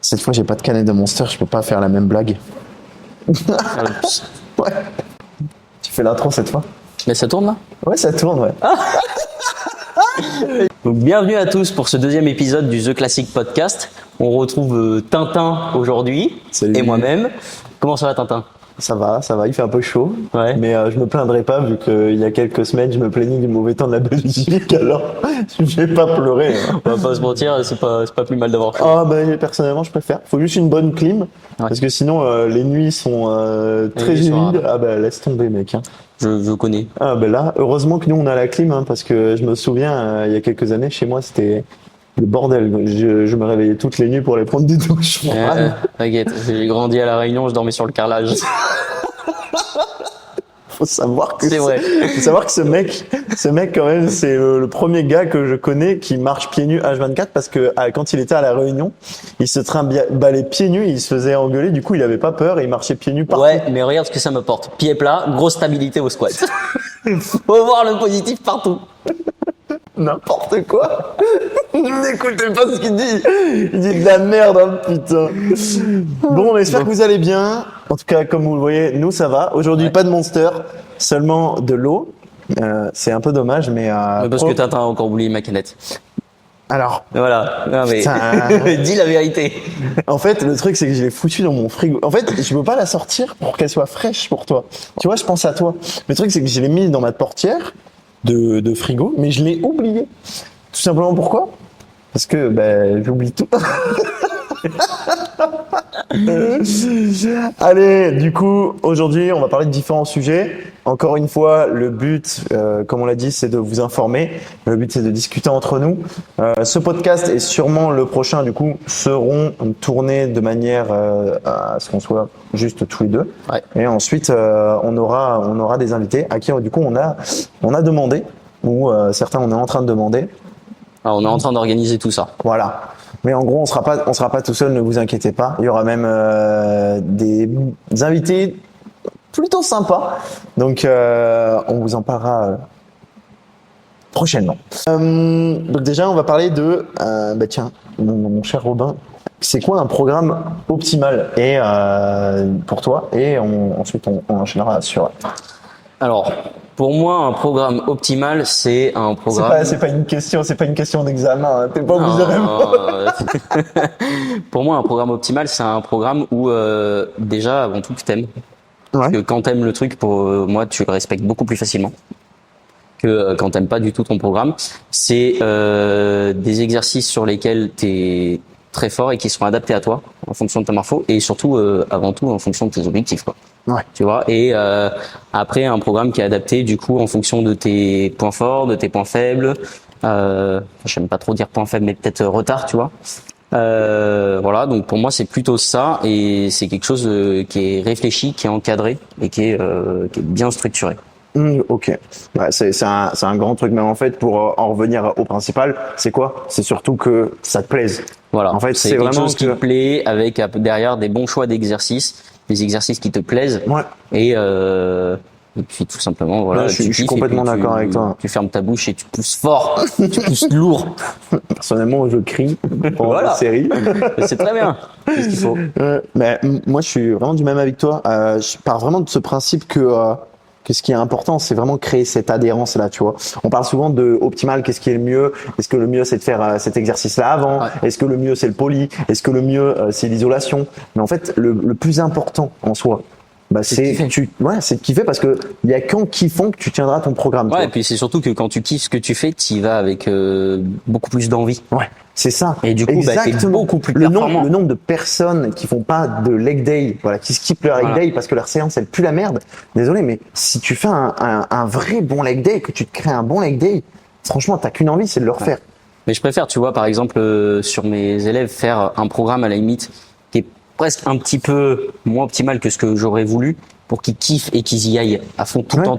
Cette fois, j'ai pas de canette de Monster, je peux pas faire la même blague. Ouais. Tu fais l'intro cette fois? Mais ça tourne là? Ouais, ça tourne, ouais. Donc bienvenue à tous pour ce deuxième épisode du The Classic Podcast. On retrouve Tintin aujourd'hui. Salut. Et moi-même. Comment ça va Tintin? Ça va, il fait un peu chaud. Ouais. Mais je me plaindrai pas vu qu'il y a quelques semaines, je me plaignais du mauvais temps de la Belgique, alors je vais pas pleurer. Hein. On va pas se mentir, c'est pas plus mal d'avoir chaud. Ah ben personnellement, je préfère. Faut juste une bonne clim, Ouais. parce que sinon les nuits sont très nuits sont humides. rades. Ah ben laisse tomber mec. Hein. Je connais. Ah ben là, heureusement que nous on a la clim, hein, parce que je me souviens il y a quelques années chez moi c'était le bordel. Je me réveillais toutes les nuits pour aller prendre des douches. T'inquiète, j'ai grandi à La Réunion, je dormais sur le carrelage. Faut savoir que C'est vrai. Faut savoir que ce mec quand même, c'est le premier gars que je connais qui marche pieds nus H24 parce que quand il était à la Réunion, il se trimballait pieds nus, il se faisait engueuler, du coup il avait pas peur et il marchait pieds nus partout. Ouais, mais regarde ce que ça me porte. Pied plat, grosse stabilité au squat. Faut voir le positif partout. N'importe quoi. N'écoutez pas ce qu'il dit. Il dit de la merde, hein, putain. Bon, on espère que vous allez bien. En tout cas, comme vous le voyez, nous ça va. Aujourd'hui, pas de Monster, seulement de l'eau. C'est un peu dommage, mais Parce que Tintin a encore oublié ma canette. alors, Voilà. Non, mais putain. dis la vérité. En fait, le truc, c'est que je l'ai foutu dans mon frigo. En fait, je peux pas la sortir pour qu'elle soit fraîche pour toi. Tu vois, je pense à toi. Le truc, c'est que je l'ai mis dans ma portière de frigo, mais je l'ai oublié. Tout simplement pourquoi? Parce que, j'oublie tout. Allez, du coup, aujourd'hui, on va parler de différents sujets. Encore une fois, le but, comme on l'a dit, c'est de vous informer. Le but, c'est de discuter entre nous. Ce podcast et sûrement le prochain, du coup, seront tournés de manière à ce qu'on soit juste tous les deux. Ouais. Et ensuite, on aura des invités à qui, du coup, on a demandé, ou certains, on est en train de demander. Alors, on est en train d'organiser tout ça. Voilà. Mais en gros, on sera pas tout seul, ne vous inquiétez pas. Il y aura même des invités plutôt sympas. Donc, on vous en parlera prochainement. Donc déjà, on va parler de, tiens, mon cher Robin, c'est quoi un programme optimal et pour toi? Et ensuite, on enchaînera sur. Alors, pour moi, un programme optimal, c'est un programme. C'est pas une question d'examen. Hein. T'es pas obligé de répondre. Pour moi, un programme optimal, c'est un programme où déjà, avant tout, tu t'aimes. Parce que quand t'aimes le truc, pour moi, tu le respectes beaucoup plus facilement que quand t'aimes pas du tout ton programme. C'est des exercices sur lesquels t'es très fort et qui seront adaptés à toi en fonction de ta morpho et surtout, avant tout, en fonction de tes objectifs, quoi. Ouais. Tu vois, et après un programme qui est adapté du coup en fonction de tes points forts, de tes points faibles. J'aime pas trop dire points faibles, mais peut-être retard, tu vois. Voilà, donc pour moi c'est plutôt ça et c'est quelque chose qui est réfléchi, qui est encadré et qui est bien structuré. Ok, ouais, c'est un grand truc, mais en fait pour en revenir au principal, c'est quoi? C'est surtout que ça te plaise. Voilà, en fait c'est c'est quelque vraiment chose qui te plaît avec derrière des bons choix d'exercices, des exercices qui te plaisent. Ouais. Et puis tout simplement, voilà. Ouais, je suis complètement d'accord avec toi. Tu fermes ta bouche et tu pousses fort, tu pousses lourd. Personnellement, je crie pendant Voilà. la série. C'est très bien. C'est ce qu'il faut. Mais moi, je suis vraiment du même avec toi. Je pars vraiment de ce principe que ce qui est important, c'est vraiment créer cette adhérence-là, tu vois. On parle souvent de optimal, qu'est-ce qui est le mieux? Est-ce que le mieux, c'est de faire cet exercice-là avant? Ouais. Est-ce que le mieux, c'est le poly? Est-ce que le mieux, c'est l'isolation? Mais en fait, le plus important en soi, c'est de kiffer parce que il y a qu'en kiffant que tu tiendras ton programme. Ouais, et puis c'est surtout que quand tu kiffes ce que tu fais, tu y vas avec beaucoup plus d'envie. Ouais, c'est ça. Et du coup, t'es beaucoup plus performant. Le nombre de personnes qui font pas de leg day, voilà, qui skippent leur leg day parce que leur séance elle pue la merde. Désolé, mais si tu fais un vrai bon leg day, que tu te crées un bon leg day, franchement, t'as qu'une envie, c'est de le refaire. Mais je préfère, tu vois, par exemple, sur mes élèves, faire un programme à la limite qui est presque un petit peu moins optimal que ce que j'aurais voulu pour qu'ils kiffent et qu'ils y aillent à fond tout le temps,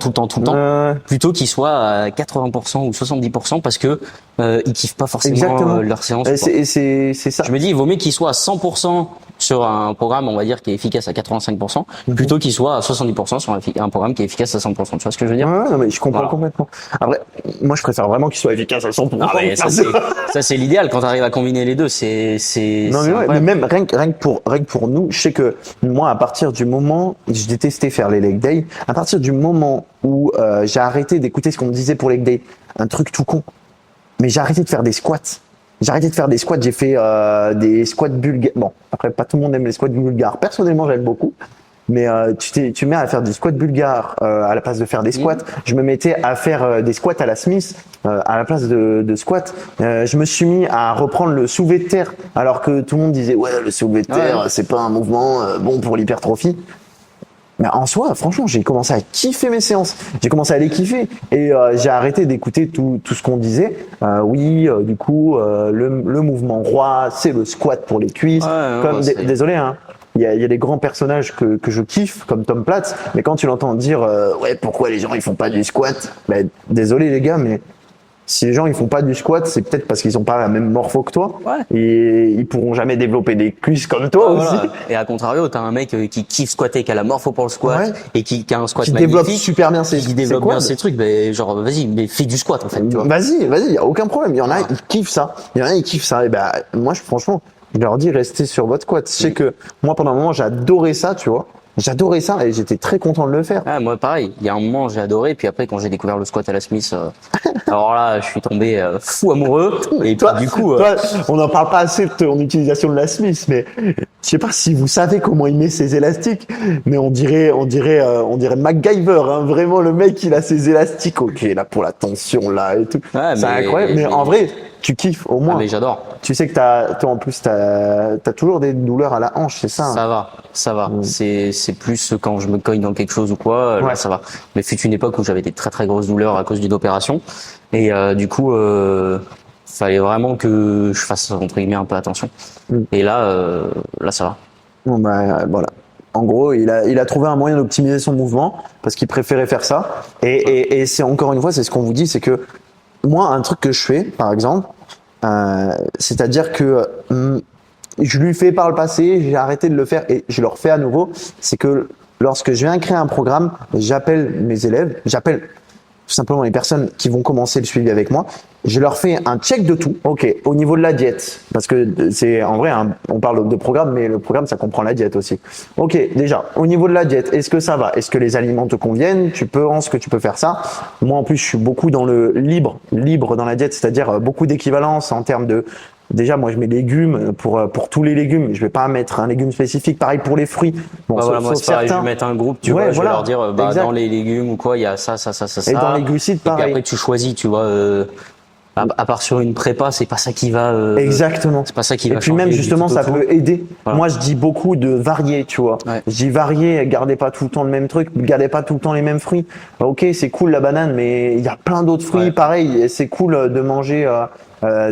plutôt qu'ils soient à 80% ou 70% parce que ils kiffent pas forcément leur séance. Et c'est ça. Je me dis, il vaut mieux qu'ils soient à 100% sur un programme, on va dire, qui est efficace à 85%, plutôt qu'il soit à 70% sur un programme qui est efficace à 100%. Tu vois ce que je veux dire? Ouais, non, mais je comprends complètement. Après, moi, je préfère vraiment qu'il soit efficace à 100%. Ah, mais ça, c'est l'idéal quand tu arrives à combiner les deux. Non, mais même rien que pour nous, je sais que moi, à partir du moment, je détestais faire les leg day, à partir du moment où j'ai arrêté d'écouter ce qu'on me disait pour leg day, un truc tout con, mais j'ai arrêté de faire des squats. J'ai fait des squats bulgares. Bon, après, pas tout le monde aime les squats bulgares. Personnellement, j'aime beaucoup. Mais tu mets à faire du squat bulgare à la place de faire des squats. Je me mettais à faire des squats à la Smith à la place de squats. Je me suis mis à reprendre le soulevé de terre alors que tout le monde disait ouais, le soulevé de terre c'est pas un mouvement bon pour l'hypertrophie. Mais en soi, franchement, j'ai commencé à kiffer mes séances. J'ai commencé à les kiffer et j'ai arrêté d'écouter tout ce qu'on disait. Du coup, le mouvement roi, c'est le squat pour les cuisses. Désolé, hein. Il y a des grands personnages que je kiffe, comme Tom Platz, mais quand tu l'entends dire ouais, pourquoi les gens ils font pas du squat, ben, désolé les gars, mais si les gens ils font pas du squat, c'est peut-être parce qu'ils ont pas la même morpho que toi, et ils pourront jamais développer des cuisses comme toi aussi. Voilà. Et à contrario, t'as un mec qui kiffe squatter, qui a la morpho pour le squat, et qui a un squat qui magnifique, développe super bien ses, qui développe bien ses trucs. Ben genre vas-y, mais fais du squat en fait. Tu vois. Vas-y, y a aucun problème. Il y en a ils kiffent ça. Et ben moi franchement, je leur dis restez sur votre squat. Je sais que moi pendant un moment j'adorais ça, tu vois. J'adorais ça et j'étais très content de le faire. Ah, moi pareil, il y a un moment j'ai adoré, puis après quand j'ai découvert le squat à la Smith, alors là je suis tombé fou amoureux. Et toi, du coup, toi, on n'en parle pas assez de ton utilisation de la Smith, mais je sais pas si vous savez comment il met ses élastiques, mais on dirait MacGyver, hein, vraiment le mec il a ses élastiques, ok là pour la tension là et tout. C'est incroyable, mais en vrai tu kiffes au moins. Ah, mais j'adore. Tu sais que toi en plus t'as toujours des douleurs à la hanche, c'est ça? Hein? Ça va. C'est plus quand je me cogne dans quelque chose ou quoi, là ça va. Mais fut une époque où j'avais des très très grosses douleurs à cause d'une opération, et du coup fallait vraiment que je fasse entre guillemets un peu attention. Et là ça va. Bon bah voilà. En gros, il a trouvé un moyen d'optimiser son mouvement parce qu'il préférait faire ça. Et c'est encore une fois, c'est ce qu'on vous dit, c'est que moi, un truc que je fais, par exemple, c'est-à-dire que je lui fais par le passé, j'ai arrêté de le faire et je le refais à nouveau, c'est que lorsque je viens créer un programme, j'appelle mes élèves, j'appelle tout simplement les personnes qui vont commencer le suivi avec moi, je leur fais un check de tout. Ok, au niveau de la diète, parce que c'est en vrai, on parle de programme, mais le programme ça comprend la diète aussi. Ok, déjà, au niveau de la diète, est-ce que ça va? Est-ce que les aliments te conviennent? Tu penses que tu peux faire ça? Moi en plus, je suis beaucoup dans le libre dans la diète, c'est-à-dire beaucoup d'équivalence en termes de. Déjà, moi, je mets légumes pour tous les légumes. Je vais pas mettre un légume spécifique. Pareil pour les fruits. Bon, voilà, moi, c'est pareil, je vais mettre un groupe, tu vois, je vais leur dire, dans les légumes ou quoi, il y a ça. Et dans les glucides, pareil. Et puis après, tu choisis, tu vois, à part sur une prépa, c'est pas ça qui va. Exactement. C'est pas ça qui va. Et puis même, justement, ça peut aider. Voilà. Moi, je dis beaucoup de varier, tu vois. Ouais. Je dis varier, gardez pas tout le temps le même truc, gardez pas tout le temps les mêmes fruits. Ok, c'est cool la banane, mais il y a plein d'autres fruits, pareil. Et c'est cool de manger.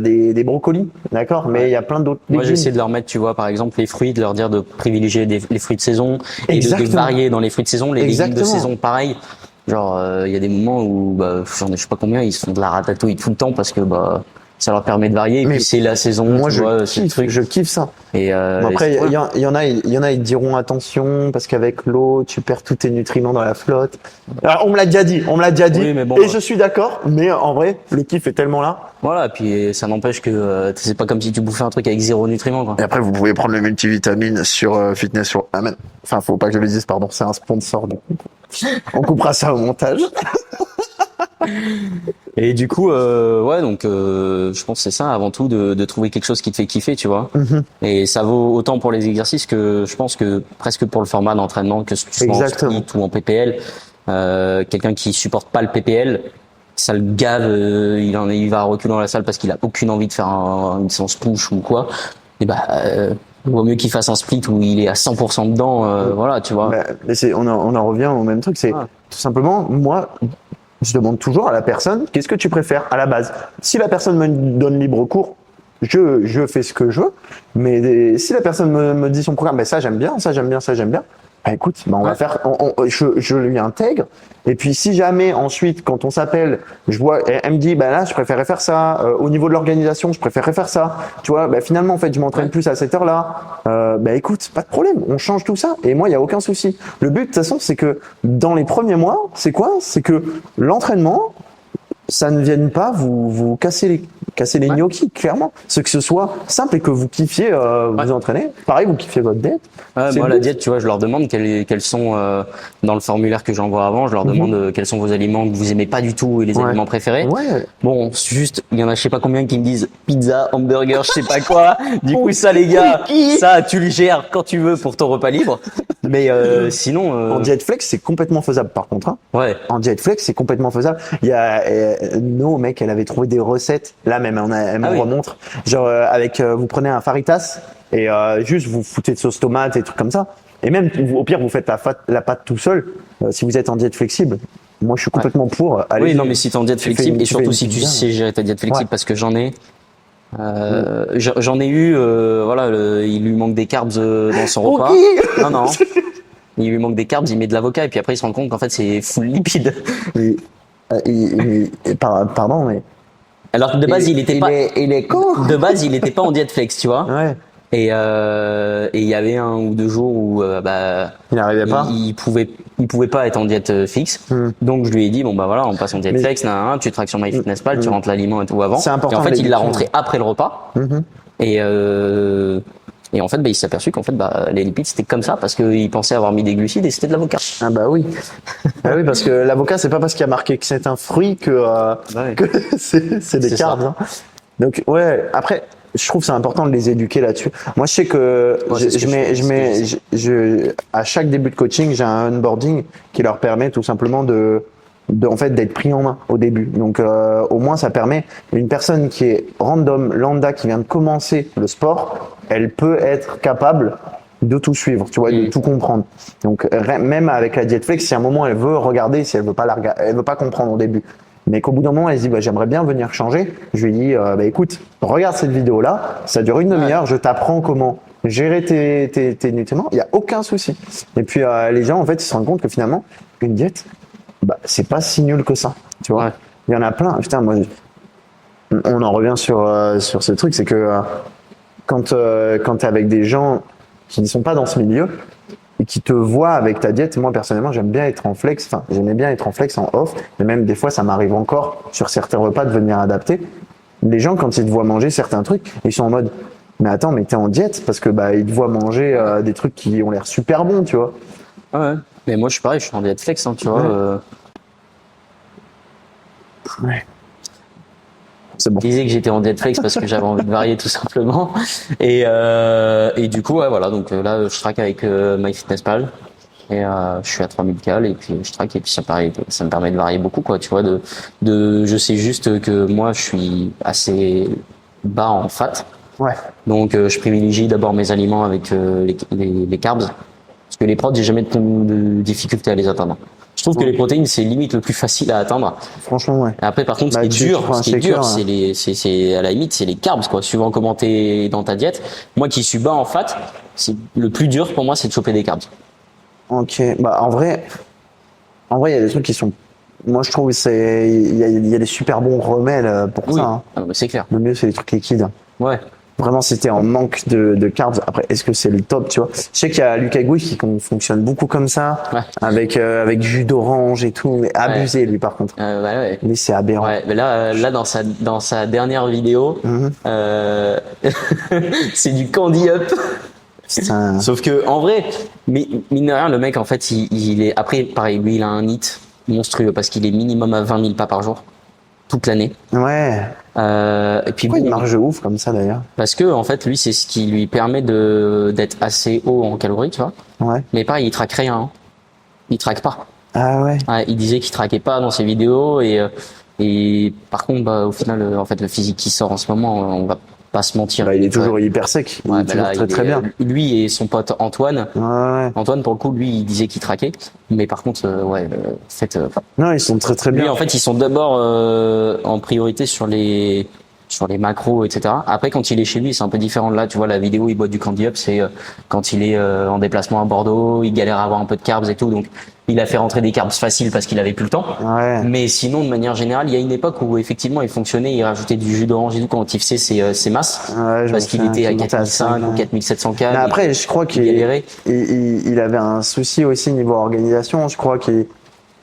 Des brocolis, d'accord, mais il y a plein d'autres légumes. Moi, j'essaie de leur mettre, tu vois, par exemple, les fruits, de leur dire de privilégier les fruits de saison et de varier dans les fruits de saison, les légumes de saison, pareil. Genre, il y a des moments où, j'en ai je sais pas combien, ils font de la ratatouille tout le temps parce que, ça leur permet de varier. Et puis c'est la saison. Moi, tu vois, je kiffe ça. Et bon, après, il y en a, ils diront attention parce qu'avec l'eau, tu perds tous tes nutriments dans la flotte. Alors, on me l'a déjà dit. Oui, mais bon, et je suis d'accord. Mais en vrai, le kiff est tellement là. Voilà. Puis ça n'empêche que c'est pas comme si tu bouffais un truc avec zéro nutriment, quoi. Et après, vous pouvez prendre le multivitamine sur Fitness sur Amen. Enfin, faut pas que je le dise, pardon. C'est un sponsor. Donc on coupera ça au montage. Et du coup, je pense que c'est ça avant tout de trouver quelque chose qui te fait kiffer, tu vois. Et ça vaut autant pour les exercices que je pense que presque pour le format d'entraînement, que ce soit en split ou en PPL. Quelqu'un qui supporte pas le PPL, ça le gave, il va reculer dans la salle parce qu'il a aucune envie de faire une séance push ou quoi. Et il vaut mieux qu'il fasse un split où il est à 100% dedans, voilà, tu vois. On en revient au même truc, c'est tout simplement, moi, je demande toujours à la personne, qu'est-ce que tu préfères à la base? Si la personne me donne libre cours, je fais ce que je veux. Mais si la personne me dit son programme, ça j'aime bien, ça j'aime bien, ça j'aime bien. Bah écoute, bah on va faire, je lui intègre. Et puis si jamais ensuite, quand on s'appelle, je vois, elle me dit, bah là, je préférais faire ça. Au niveau de l'organisation, je préférais faire ça. Tu vois, bah finalement, en fait, je m'entraîne plus à cette heure-là. Bah écoute, pas de problème, on change tout ça. Et moi, il y a aucun souci. Le but, de toute façon, c'est que dans les premiers mois, c'est quoi? C'est que l'entraînement, ça ne vienne pas vous casser les gnocchis, clairement. C'est que ce soit simple et que vous kiffiez vous entraîner. Pareil, vous kiffiez votre diète. Moi, la diète, tu vois, je leur demande quels sont, dans le formulaire que j'envoie avant, je leur demande quels sont vos aliments que vous aimez pas du tout et les aliments préférés. Ouais. Bon, juste, il y en a je sais pas combien qui me disent pizza, hamburger, je sais pas quoi. Du coup, ça, les gars, ça, tu le gères quand tu veux pour ton repas libre. Mais sinon... En diète flex, c'est complètement faisable par contre. Hein. Ouais. En diète flex, c'est complètement faisable. Il y a nos mecs, elle avait trouvé des recettes. Là même, elle me remontre. Genre avec, vous prenez un faritas et juste vous foutez de sauce tomate et trucs comme ça. Et même au pire, vous faites la pâte tout seul. Si vous êtes en diète flexible, moi je suis complètement pour. Aller. Oui, non, mais si t'es en diète flexible et surtout si tu sais gérer ta diète flexible, parce que j'en ai. J'en ai eu, voilà, il lui manque des carbs dans son repas. Non. Il lui manque des carbs, il met de l'avocat et puis après il se rend compte qu'en fait c'est full lipide. Pardon, mais. Alors que de base il était pas. Il est con. De base il était pas en diète flex, tu vois. Ouais. Et il y avait 1 ou 2 jours où il n'arrivait pas. Il pouvait pas être en diète fixe. Donc je lui ai dit bon bah voilà, on passe en diète flex, tu traques sur MyFitnessPal, tu rentres l'aliment et tout avant. C'est important. Et en fait il l'a rentré après le repas. Et en fait, il s'est aperçu qu'en fait, les lipides c'était comme ça parce qu'il pensait avoir mis des glucides et c'était de l'avocat. Ah bah oui. Ah oui, parce que l'avocat, c'est pas parce qu'il y a marqué que c'est un fruit que c'est des carbs. Hein. Donc ouais. Après, je trouve que c'est important de les éduquer là-dessus. Moi, je sais que à chaque début de coaching, j'ai un onboarding qui leur permet tout simplement en fait d'être pris en main au début. Donc au moins ça permet une personne qui est random, lambda, qui vient de commencer le sport, elle peut être capable de tout suivre, tu vois, de tout comprendre. Donc même avec la diète flex, si à un moment elle veut regarder, si elle veut pas elle veut pas comprendre au début, mais qu'au bout d'un moment elle se dit j'aimerais bien venir changer, je lui dis écoute, regarde cette vidéo là, ça dure une demi-heure, je t'apprends comment gérer tes nutriments, il y a aucun souci. Et puis les gens en fait ils se rendent compte que finalement une diète c'est pas si nul que ça, tu vois. Il y en a plein. Putain, moi, on en revient sur ce truc, c'est que quand t'es avec des gens qui ne sont pas dans ce milieu et qui te voient avec ta diète, moi personnellement, j'aimais bien être en flex en off, mais même des fois, ça m'arrive encore sur certains repas de venir adapter. Les gens, quand ils te voient manger certains trucs, ils sont en mode, mais attends, mais t'es en diète parce que ils te voient manger des trucs qui ont l'air super bons, tu vois. Ouais. Mais moi, je suis pareil, je suis en diète flex, tu vois. Ouais. C'est bon. Je disais que j'étais en diète flex parce que j'avais envie de varier tout simplement. Et du coup, là, donc là, je traque avec MyFitnessPal. Et je suis à 3000 cal et puis je traque et puis ça me permet de varier beaucoup, quoi, tu vois. Je sais juste que moi, je suis assez bas en fat. Ouais. Donc, je privilégie d'abord mes aliments avec les carbs. Parce que les prods, j'ai jamais de difficulté à les atteindre. Je trouve que les protéines, c'est limite le plus facile à atteindre. Franchement, ouais. Et après, par contre, ce qui est dur, c'est à la limite, c'est les carbs, quoi. Suivant comment t'es dans ta diète. Moi, qui suis bas en fat, le plus dur pour moi, c'est de choper des carbs. Ok. En vrai, il y a des trucs qui sont. Moi, je trouve il y a des super bons remèdes pour ça. Hein. Ah, c'est clair. Le mieux, c'est les trucs liquides. Ouais. Vraiment, si t'es en manque de carbs, après, est-ce que c'est le top, tu vois? Je sais qu'il y a Lucas Gouy qui fonctionne beaucoup comme ça, avec jus d'orange et tout, mais abusé, lui, par contre. Ouais. Lui, c'est aberrant. Ouais, mais là, dans sa dernière vidéo, c'est du candy up. Putain. Sauf que, en vrai, mais mine de rien, le mec, en fait, il est, après, pareil, lui, il a un hit monstrueux parce qu'il est minimum à 20 000 pas par jour. Toute l'année. Ouais. Et puis pourquoi il marche de ouf comme ça d'ailleurs? Parce que en fait lui c'est ce qui lui permet d'être assez haut en calories, tu vois. Ouais. Mais pareil, il traque rien. Hein. Il traque pas. Ah ouais. Il disait qu'il traquait pas dans ses vidéos et par contre au final en fait le physique qui sort en ce moment, on va pas se mentir. Il est toujours hyper sec. Il est toujours très bien. Lui et son pote Antoine. Ouais. Antoine pour le coup lui il disait qu'il traquait, mais par contre non, ils sont très très bien. Lui en fait ils sont d'abord en priorité sur les sur les macros, etc. Après, quand il est chez lui, c'est un peu différent. Là, tu vois, la vidéo, il boit du Candy Up, c'est quand il est en déplacement à Bordeaux, il galère à avoir un peu de carbs et tout, donc il a fait rentrer des carbs faciles parce qu'il avait plus le temps. Ouais. Mais sinon, de manière générale, il y a une époque où effectivement, il fonctionnait, il rajoutait du jus d'orange et tout quand il faisait ses masses, Ouais, parce qu'il était à 4005 ou 4700 Mais calories. après, je crois qu'il il avait un souci aussi niveau organisation. Je crois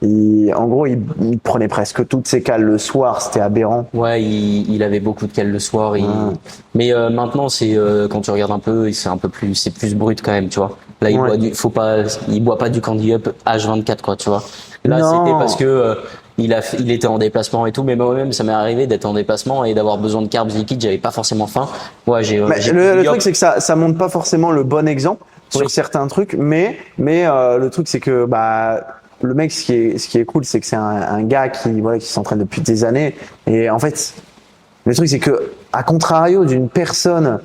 en gros, il prenait presque toutes ses cales le soir. C'était aberrant. Ouais, il avait beaucoup de cales le soir. Mais maintenant, c'est quand tu regardes un peu, c'est plus brut quand même, tu vois. Là, il boit pas du Candy Up H24, quoi, tu vois. Là, c'était parce que il était en déplacement et tout, mais moi-même, ça m'est arrivé d'être en déplacement et d'avoir besoin de carbs liquides. J'avais pas forcément faim. Ouais, le truc, c'est que ça montre pas forcément le bon exemple pour certains trucs, mais le truc, c'est que le mec, ce qui est cool, c'est que c'est un gars qui s'entraîne depuis des années. Et en fait, le truc, c'est que, à contrario d'une personne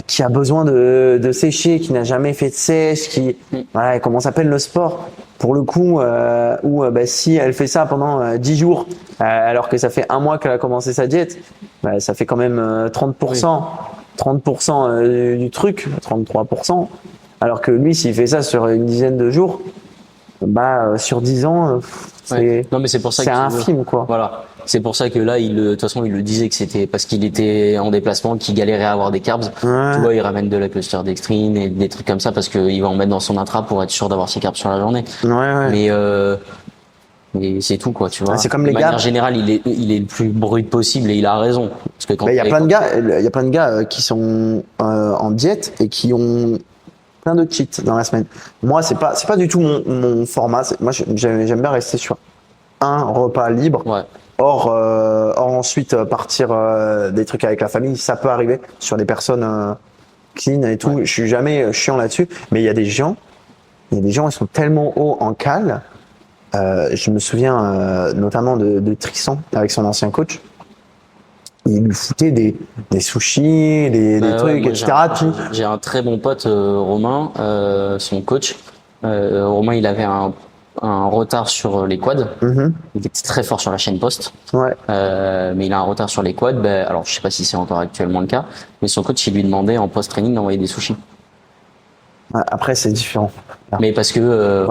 qui a besoin de sécher, qui n'a jamais fait de sèche, voilà, comment s'appelle le sport, pour le coup, si elle fait ça pendant 10 jours, alors que ça fait un mois qu'elle a commencé sa diète, ça fait quand même 30%, 30% du truc, 33%. Alors que lui, s'il fait ça sur une dizaine de jours, sur 10 ans, non, mais c'est pour ça c'est infime, quoi. Voilà. C'est pour ça que là, de toute façon, il le disait que c'était parce qu'il était en déplacement, qu'il galérait à avoir des carbs. Ouais. Tu vois, il ramène de la cluster dextrine et des trucs comme ça parce qu'il va en mettre dans son intra pour être sûr d'avoir ses carbs sur la journée. Ouais. Mais c'est tout, quoi, tu vois. C'est comme les de gars. manière générale, il est le plus brut possible et il a raison. Parce que quand il y a plein de gars qui sont en diète et qui ont plein de cheats dans la semaine. Moi, c'est pas du tout mon format. Moi, j'aime bien rester sur un repas libre. Ouais. Or ensuite partir des trucs avec la famille, ça peut arriver sur des personnes clean et tout. Ouais. Je suis jamais chiant là-dessus. Mais il y a des gens, ils sont tellement hauts en cale. Je me souviens notamment de Tristan avec son ancien coach. Il lui foutait des sushis, des trucs, etc. J'ai un très bon pote, Romain, son coach. Romain, il avait un retard sur les quads. Mm-hmm. Il était très fort sur la chaîne post. Ouais. Mais il a un retard sur les quads. Alors, je sais pas si c'est encore actuellement le cas, mais son coach, il lui demandait en post-training d'envoyer des sushis. Après, c'est différent. Mais parce que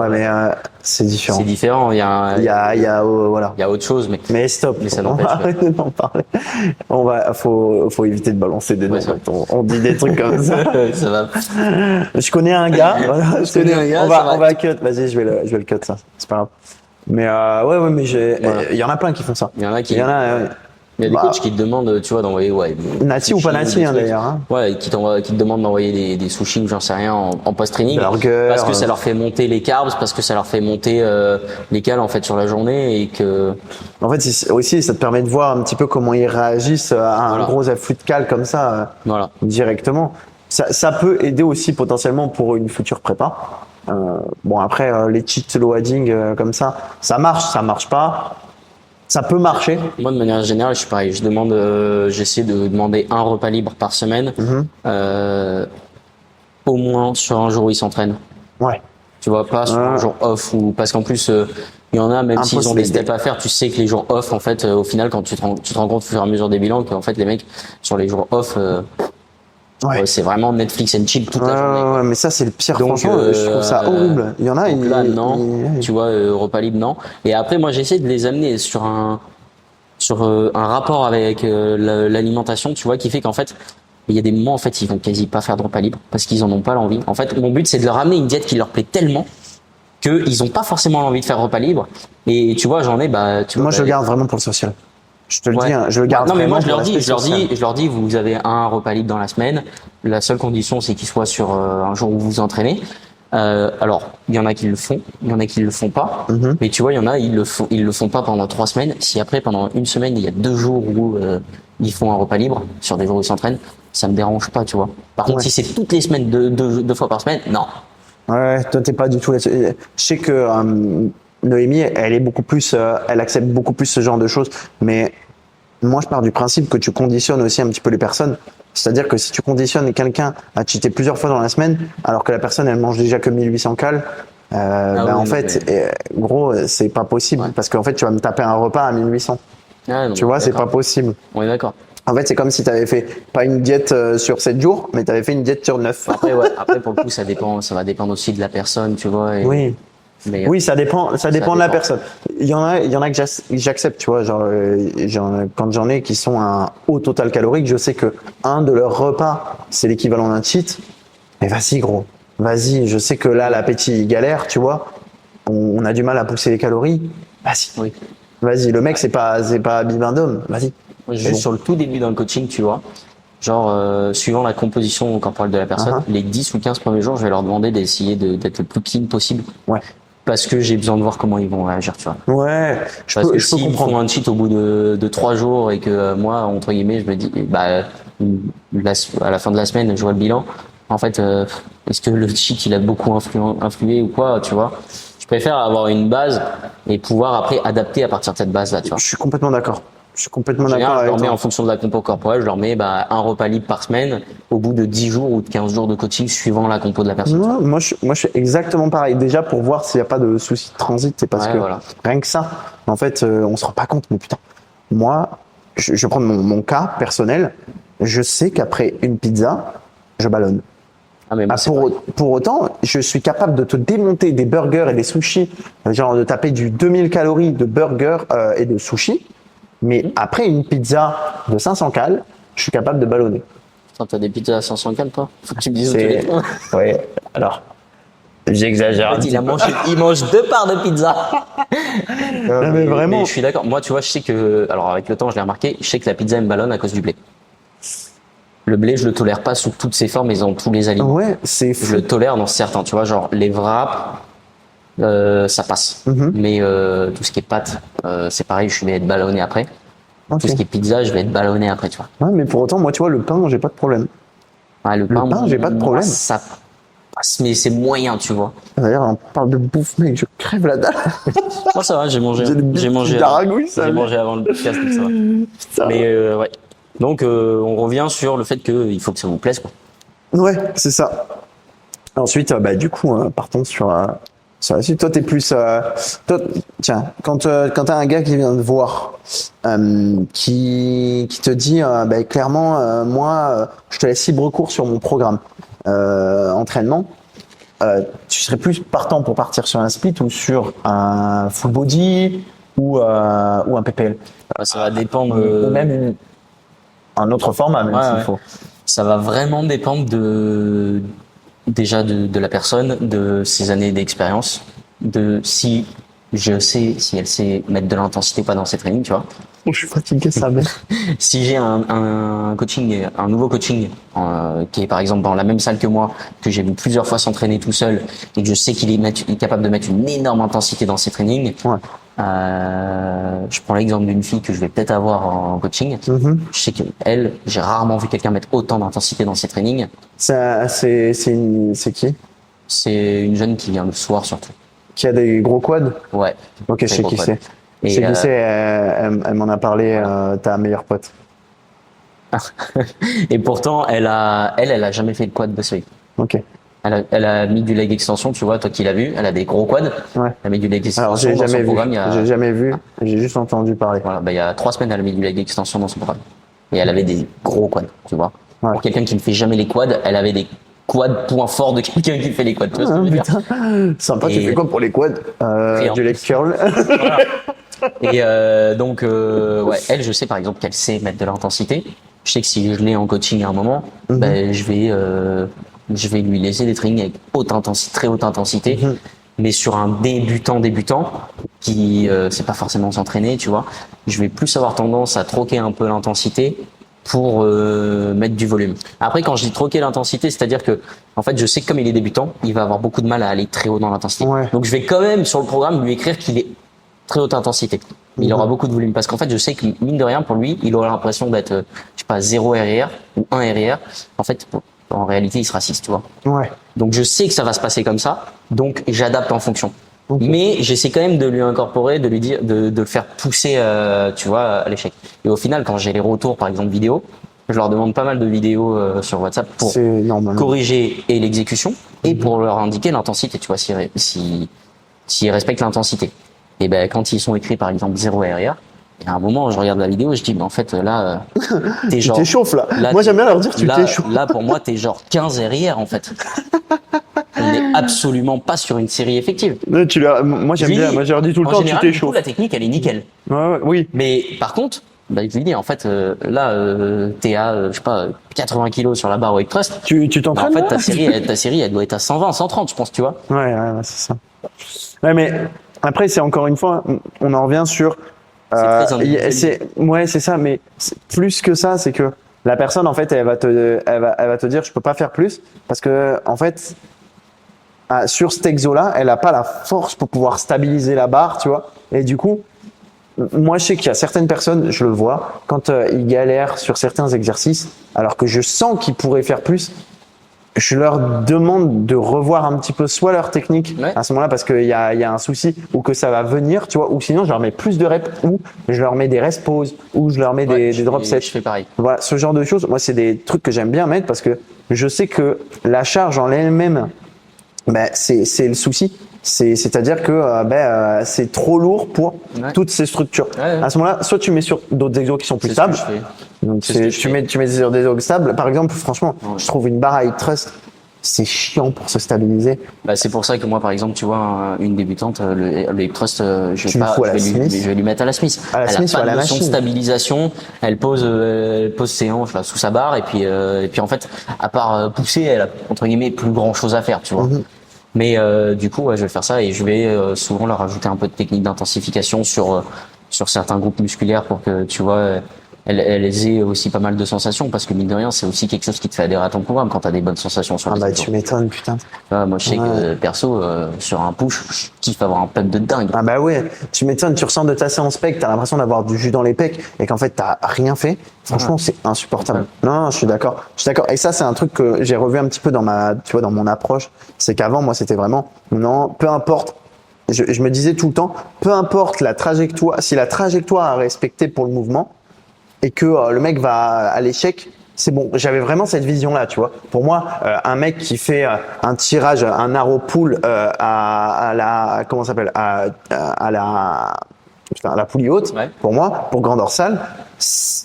c'est différent. C'est différent. Il y a voilà. Il y a autre chose, mais stop. Mais ça n'empêche. Arrêtez d'en parler. Faut éviter de balancer des noms. On dit des trucs comme ça. Ça va. Je connais un gars. Voilà. Je connais un gars. On va cut. Vas-y, je vais le cut ça. C'est pas grave. Mais mais il y en a plein qui font ça. Il y en a il y a des coachs qui te demandent, tu vois, d'envoyer, nati ou pas nati, d'ailleurs. Hein. Ouais, qui te demandent d'envoyer des sushis ou j'en sais rien en post-training. Burger. Parce que ça leur fait monter les carbs, parce que ça leur fait monter les cales, en fait, sur la journée et que. En fait, aussi, ça te permet de voir un petit peu comment ils réagissent à un gros afflux de cales comme ça, directement. Ça peut aider aussi potentiellement pour une future prépa. Après, les cheat loading comme ça marche pas. Ça peut marcher. Moi, de manière générale, je suis pareil. J'essaie de demander un repas libre par semaine, au moins sur un jour où ils s'entraînent. Ouais. Tu vois, pas sur un jour off parce qu'en plus, il y en a, même s'ils ont des steps à faire, tu sais que les jours off, en fait, au final, quand tu te rends compte au fur et à mesure des bilans, qu'en fait, les mecs, sur les jours off, c'est vraiment Netflix and chill toute la journée. Ouais, mais ça, c'est le pire. Donc, franchement, je trouve ça horrible. Il y en a, tu vois, repas libre, non. Et après, moi, j'essaie de les amener sur un rapport avec l'alimentation, tu vois, qui fait qu'en fait, il y a des moments, en fait, ils vont quasi pas faire de repas libre parce qu'ils en ont pas l'envie. En fait, mon but, c'est de leur amener une diète qui leur plaît tellement qu'ils ont pas forcément l'envie de faire repas libre. Et tu vois, moi, je le garde vraiment pour le social. Je te le dis, je le garde. Non, mais moi, je leur dis, vous avez un repas libre dans la semaine. La seule condition, c'est qu'il soit sur un jour où vous vous entraînez. Alors, il y en a qui le font, il y en a qui le font pas. Mm-hmm. Mais tu vois, il y en a, ils le font pas pendant 3 semaines. Si après, pendant une semaine, il y a 2 jours où ils font un repas libre sur des jours où ils s'entraînent, ça me dérange pas, tu vois. Par contre, si c'est toutes les semaines, 2 fois par semaine, non. Ouais, toi, t'es pas du tout là-dessus. Je sais que Noémie, elle accepte beaucoup plus ce genre de choses, mais moi, je pars du principe que tu conditionnes aussi un petit peu les personnes. C'est-à-dire que si tu conditionnes quelqu'un à cheater plusieurs fois dans la semaine, alors que la personne, elle mange déjà que 1800 cales, gros, c'est pas possible. Parce qu'en fait, tu vas me taper un repas à 1800. Tu vois, c'est pas possible. On est d'accord. En fait, c'est comme si tu avais fait pas une diète sur 7 jours, mais tu avais fait une diète sur 9. Après, ouais, après, pour le coup, ça va dépendre aussi de la personne, tu vois. Oui. Mais, Oui, ça dépend de la personne. Il y en a que j'accepte, tu vois, quand j'en ai qui sont à un haut total calorique, je sais que un de leurs repas, c'est l'équivalent d'un cheat. Mais vas-y, gros. Vas-y, je sais que là, l'appétit galère, tu vois. On a du mal à pousser les calories. Vas-y. oui. Vas-y, le mec, c'est pas Bibendum. Vas-y. Moi, juste sur le tout début d'un coaching, tu vois. Genre, suivant la composition corporelle de la personne, les 10 ou 15 premiers jours, je vais leur demander d'essayer d'être le plus clean possible. Ouais. Parce que j'ai besoin de voir comment ils vont réagir, tu vois. Ouais, Parce que s'ils font un cheat au bout de 3 jours et que moi, entre guillemets, je me dis, bah, à la fin de la semaine, je vois le bilan. En fait, est-ce que le cheat, il a beaucoup influé ou quoi, tu vois? Je préfère avoir une base et pouvoir après adapter à partir de cette base-là, tu vois. Je suis complètement d'accord. Je leur mets en fonction de la compo corporelle, je leur mets un repas libre par semaine au bout de 10 jours ou de 15 jours de coaching suivant la compo de la personne. Non, moi, je suis exactement pareil. Déjà, pour voir s'il n'y a pas de souci de transit, c'est parce que rien que ça, en fait, on se rend pas compte. Mais putain, moi, je vais prendre mon cas personnel. Je sais qu'après une pizza, je ballonne. Ah, mais moi, pour autant, je suis capable de te démonter des burgers et des sushis, genre de taper du 2000 calories de burgers et de sushis. Mais après une pizza de 500 cales, je suis capable de ballonner. T'as des pizzas à 500 cales, toi? Faut que tu me dises où tu les prends. Ouais, alors, j'exagère. En fait, il mange 2 parts de pizza. Non, mais vraiment. Mais je suis d'accord. Moi, tu vois, je sais que, alors avec le temps, je l'ai remarqué, je sais que la pizza elle me ballonne à cause du blé. Le blé, je le tolère pas sous toutes ses formes et dans tous les aliments. Ouais, c'est fou. Je le tolère dans certains, tu vois, genre les wraps, ça passe. Mais tout ce qui est pâtes, c'est pareil, je vais être ballonné après. Tout ce qui est pizza, je vais être ballonné après, tu vois. Ouais, mais pour autant, moi, tu vois, le pain, j'ai pas de problème. Ouais, le pain, j'ai pas de problème. Ça passe, mais c'est moyen, tu vois. D'ailleurs, on parle de bouffe, mec, je crève la dalle. Moi, ça va, j'ai mangé avant le podcast, donc ça va. Putain. Mais ouais. Donc, on revient sur le fait qu'il faut que ça vous plaise, quoi. Ouais, c'est ça. Ensuite, bah, du coup, partons sur la suite. Toi, t'es plus. Tiens, quand t'as un gars qui vient te voir, qui te dit, bah, clairement, moi, je te laisse libre cours sur mon programme entraînement. Tu serais plus partant pour partir sur un split ou sur un full body ou un PPL? Ça va dépendre. Ou même un autre format, même s'il faut. Ça va vraiment dépendre déjà de la personne, de ses années d'expérience, de si elle sait mettre de l'intensité ou pas dans ses trainings, tu vois. Je suis fatigué, ça, mec. Si j'ai un nouveau coaching, qui est par exemple dans la même salle que moi, que j'ai vu plusieurs fois s'entraîner tout seul, et que je sais qu'il est capable de mettre une énorme intensité dans ses trainings, je prends l'exemple d'une fille que je vais peut-être avoir en coaching. Je sais qu'elle, j'ai rarement vu quelqu'un mettre autant d'intensité dans ses trainings. C'est qui? C'est une jeune qui vient le soir surtout. Qui a des gros quads? Ouais. Ok, je sais qui c'est. Je sais qui c'est, elle m'en a parlé, ta meilleure pote. Et pourtant, elle a jamais fait de quad de seuil. Ok. Elle a mis du leg extension, tu vois, toi qui l'as vu, elle a des gros quads. Ouais. Elle a mis du leg extension. Alors, j'ai jamais vu. J'ai jamais vu. J'ai juste entendu parler. Voilà, bah, il y a 3 semaines, elle a mis du leg extension dans son programme. Et elle avait des gros quads, tu vois. Ouais. Pour quelqu'un qui ne fait jamais les quads, elle avait des quads points forts de quelqu'un qui fait les quads. Tu vois ce que je veux dire? Sympa, tu fais quoi pour les quads? Du leg curl. Voilà. Et donc, ouais, elle, je sais par exemple qu'elle sait mettre de l'intensité. Je sais que si je l'ai en coaching à un moment, ben, je vais lui laisser des trainings avec haute intensité, très haute intensité, mais sur un débutant qui sait pas forcément s'entraîner, tu vois. Je vais plus avoir tendance à troquer un peu l'intensité pour mettre du volume. Après, quand je dis troquer l'intensité, c'est-à-dire que, en fait, je sais que comme il est débutant, il va avoir beaucoup de mal à aller très haut dans l'intensité. Ouais. Donc, je vais quand même sur le programme lui écrire qu'il est très haute intensité. Il aura beaucoup de volume parce qu'en fait, je sais que mine de rien, pour lui, il aura l'impression d'être, je sais pas, 0 RR ou 1 RR. En fait, en réalité, il sera 6, tu vois. Ouais. Donc, je sais que ça va se passer comme ça. Donc, j'adapte en fonction. Okay. Mais j'essaie quand même de lui incorporer, de lui dire, de le faire pousser, tu vois, à l'échec. Et au final, quand j'ai les retours, par exemple, vidéo, je leur demande pas mal de vidéos sur WhatsApp pour corriger et l'exécution et pour leur indiquer l'intensité, tu vois, s'ils respectent l'intensité. Et ben, quand ils sont écrits, par exemple, 0 RR, Et à un moment, je regarde la vidéo, je dis, mais en fait, là, t'es Tu genre. t'échauffes là. Là, Moi, j'aime bien leur dire, tu là, t'échauffes. là, pour moi, t'es genre 15 RIR, en fait. On n'est absolument pas sur une série effective. Moi, j'aime bien. Moi, je leur dis tout le en temps, général, tu du coup, t'échauffes. la technique, elle est nickel. Oui. Mais par contre, bah, je lui dis, en fait, t'es à, je sais pas, 80 kilos sur la barre weight thrust. Tu Bah, t'entraînes en fait, là ta série, elle doit être à 120, 130, je pense, tu vois. Ouais, c'est ça. Ouais, mais après, c'est encore une fois, on en revient sur. C'est très individuel. Ouais, c'est ça, mais plus que ça, c'est que la personne, en fait, elle va te dire, je peux pas faire plus, parce que, en fait, sur cet exo-là, elle a pas la force pour pouvoir stabiliser la barre, tu vois. Et du coup, moi, je sais qu'il y a certaines personnes, je le vois, quand ils galèrent sur certains exercices, alors que je sens qu'ils pourraient faire plus, je leur demande de revoir un petit peu soit leur technique à ce moment-là parce qu'il y a un souci ou que ça va venir, tu vois, ou sinon je leur mets plus de reps ou je leur mets des rest pauses ou je leur mets des drop sets. Je fais pareil. Voilà, ce genre de choses. Moi, c'est des trucs que j'aime bien mettre parce que je sais que la charge en elle-même, c'est le souci. C'est-à-dire que c'est trop lourd pour toutes ces structures. À ce moment-là, soit tu mets sur d'autres exos qui sont plus stables. Donc tu mets sur des exos stables. Par exemple, franchement, je trouve une barre à hip thrust, c'est chiant pour se stabiliser. Bah, c'est pour ça que moi, par exemple, tu vois, une débutante, le hip thrust, je vais lui mettre à la Smith. À la elle Smith a pas ou à de la notion de machine. stabilisation. Elle pose ses hanches là sous sa barre et puis en fait, à part pousser, elle a entre guillemets plus grand chose à faire, tu vois. Mais du coup, je vais faire ça et je vais souvent leur rajouter un peu de technique d'intensification sur certains groupes musculaires pour que tu vois elles aient aussi pas mal de sensations parce que mine de rien, c'est aussi quelque chose qui te fait adhérer à ton programme quand t'as des bonnes sensations sur les Tu m'étonnes, putain. moi, je sais que perso, sur un push, je kiffe avoir un pump de dingue. Ah bah ouais, tu m'étonnes, tu ressens de ta séance pec, t'as l'impression d'avoir du jus dans les pecs et qu'en fait t'as rien fait. Franchement, c'est insupportable. Non, je suis d'accord. Et ça, c'est un truc que j'ai revu un petit peu dans mon approche. C'est qu'avant, moi, c'était vraiment, non, peu importe. Je me disais tout le temps, peu importe la trajectoire, si la trajectoire à respecter pour le mouvement et que le mec va à l'échec, c'est bon. J'avais vraiment cette vision-là, tu vois. Pour moi, un mec qui fait un tirage, un arrow pull à la, comment ça s'appelle, à la poulie haute, pour moi, pour grand dorsal,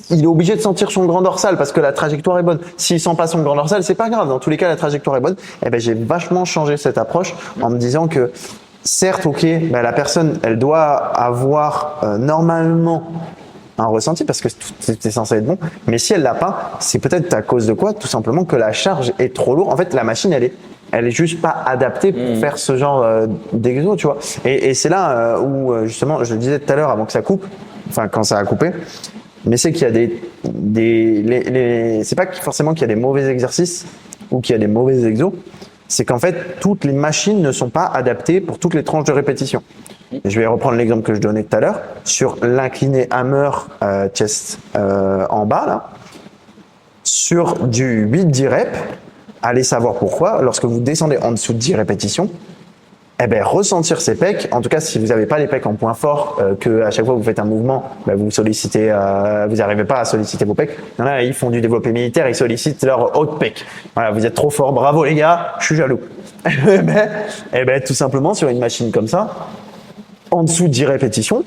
il est obligé de sentir son grand dorsal parce que la trajectoire est bonne. S'il sent pas son grand dorsal, c'est pas grave. Dans tous les cas, la trajectoire est bonne. Et ben, j'ai vachement changé cette approche en me disant que certes, la personne, elle doit avoir normalement un ressenti parce que c'est censé être bon, mais si elle l'a pas, c'est peut-être à cause de quoi? Tout simplement que la charge est trop lourde. En fait, la machine, elle est juste pas adaptée pour faire ce genre d'exo, tu vois. Et c'est là où justement, je le disais tout à l'heure avant que ça coupe, enfin quand ça a coupé, mais c'est qu'il y a c'est pas forcément qu'il y a des mauvais exercices ou qu'il y a des mauvais exos, c'est qu'en fait toutes les machines ne sont pas adaptées pour toutes les tranches de répétition. Je vais reprendre l'exemple que je donnais tout à l'heure sur l'incliné hammer chest en bas là, sur du 8-10 reps. Allez savoir pourquoi. Lorsque vous descendez en dessous de 10 répétitions, ressentir ces pecs. En tout cas, si vous n'avez pas les pecs en point fort, que à chaque fois que vous faites un mouvement, vous sollicitez, vous n'arrivez pas à solliciter vos pecs. Il y en a, ils font du développé militaire, ils sollicitent leur haute pec. Voilà, vous êtes trop fort, bravo les gars, je suis jaloux. Tout simplement sur une machine comme ça, en dessous de 10 répétitions,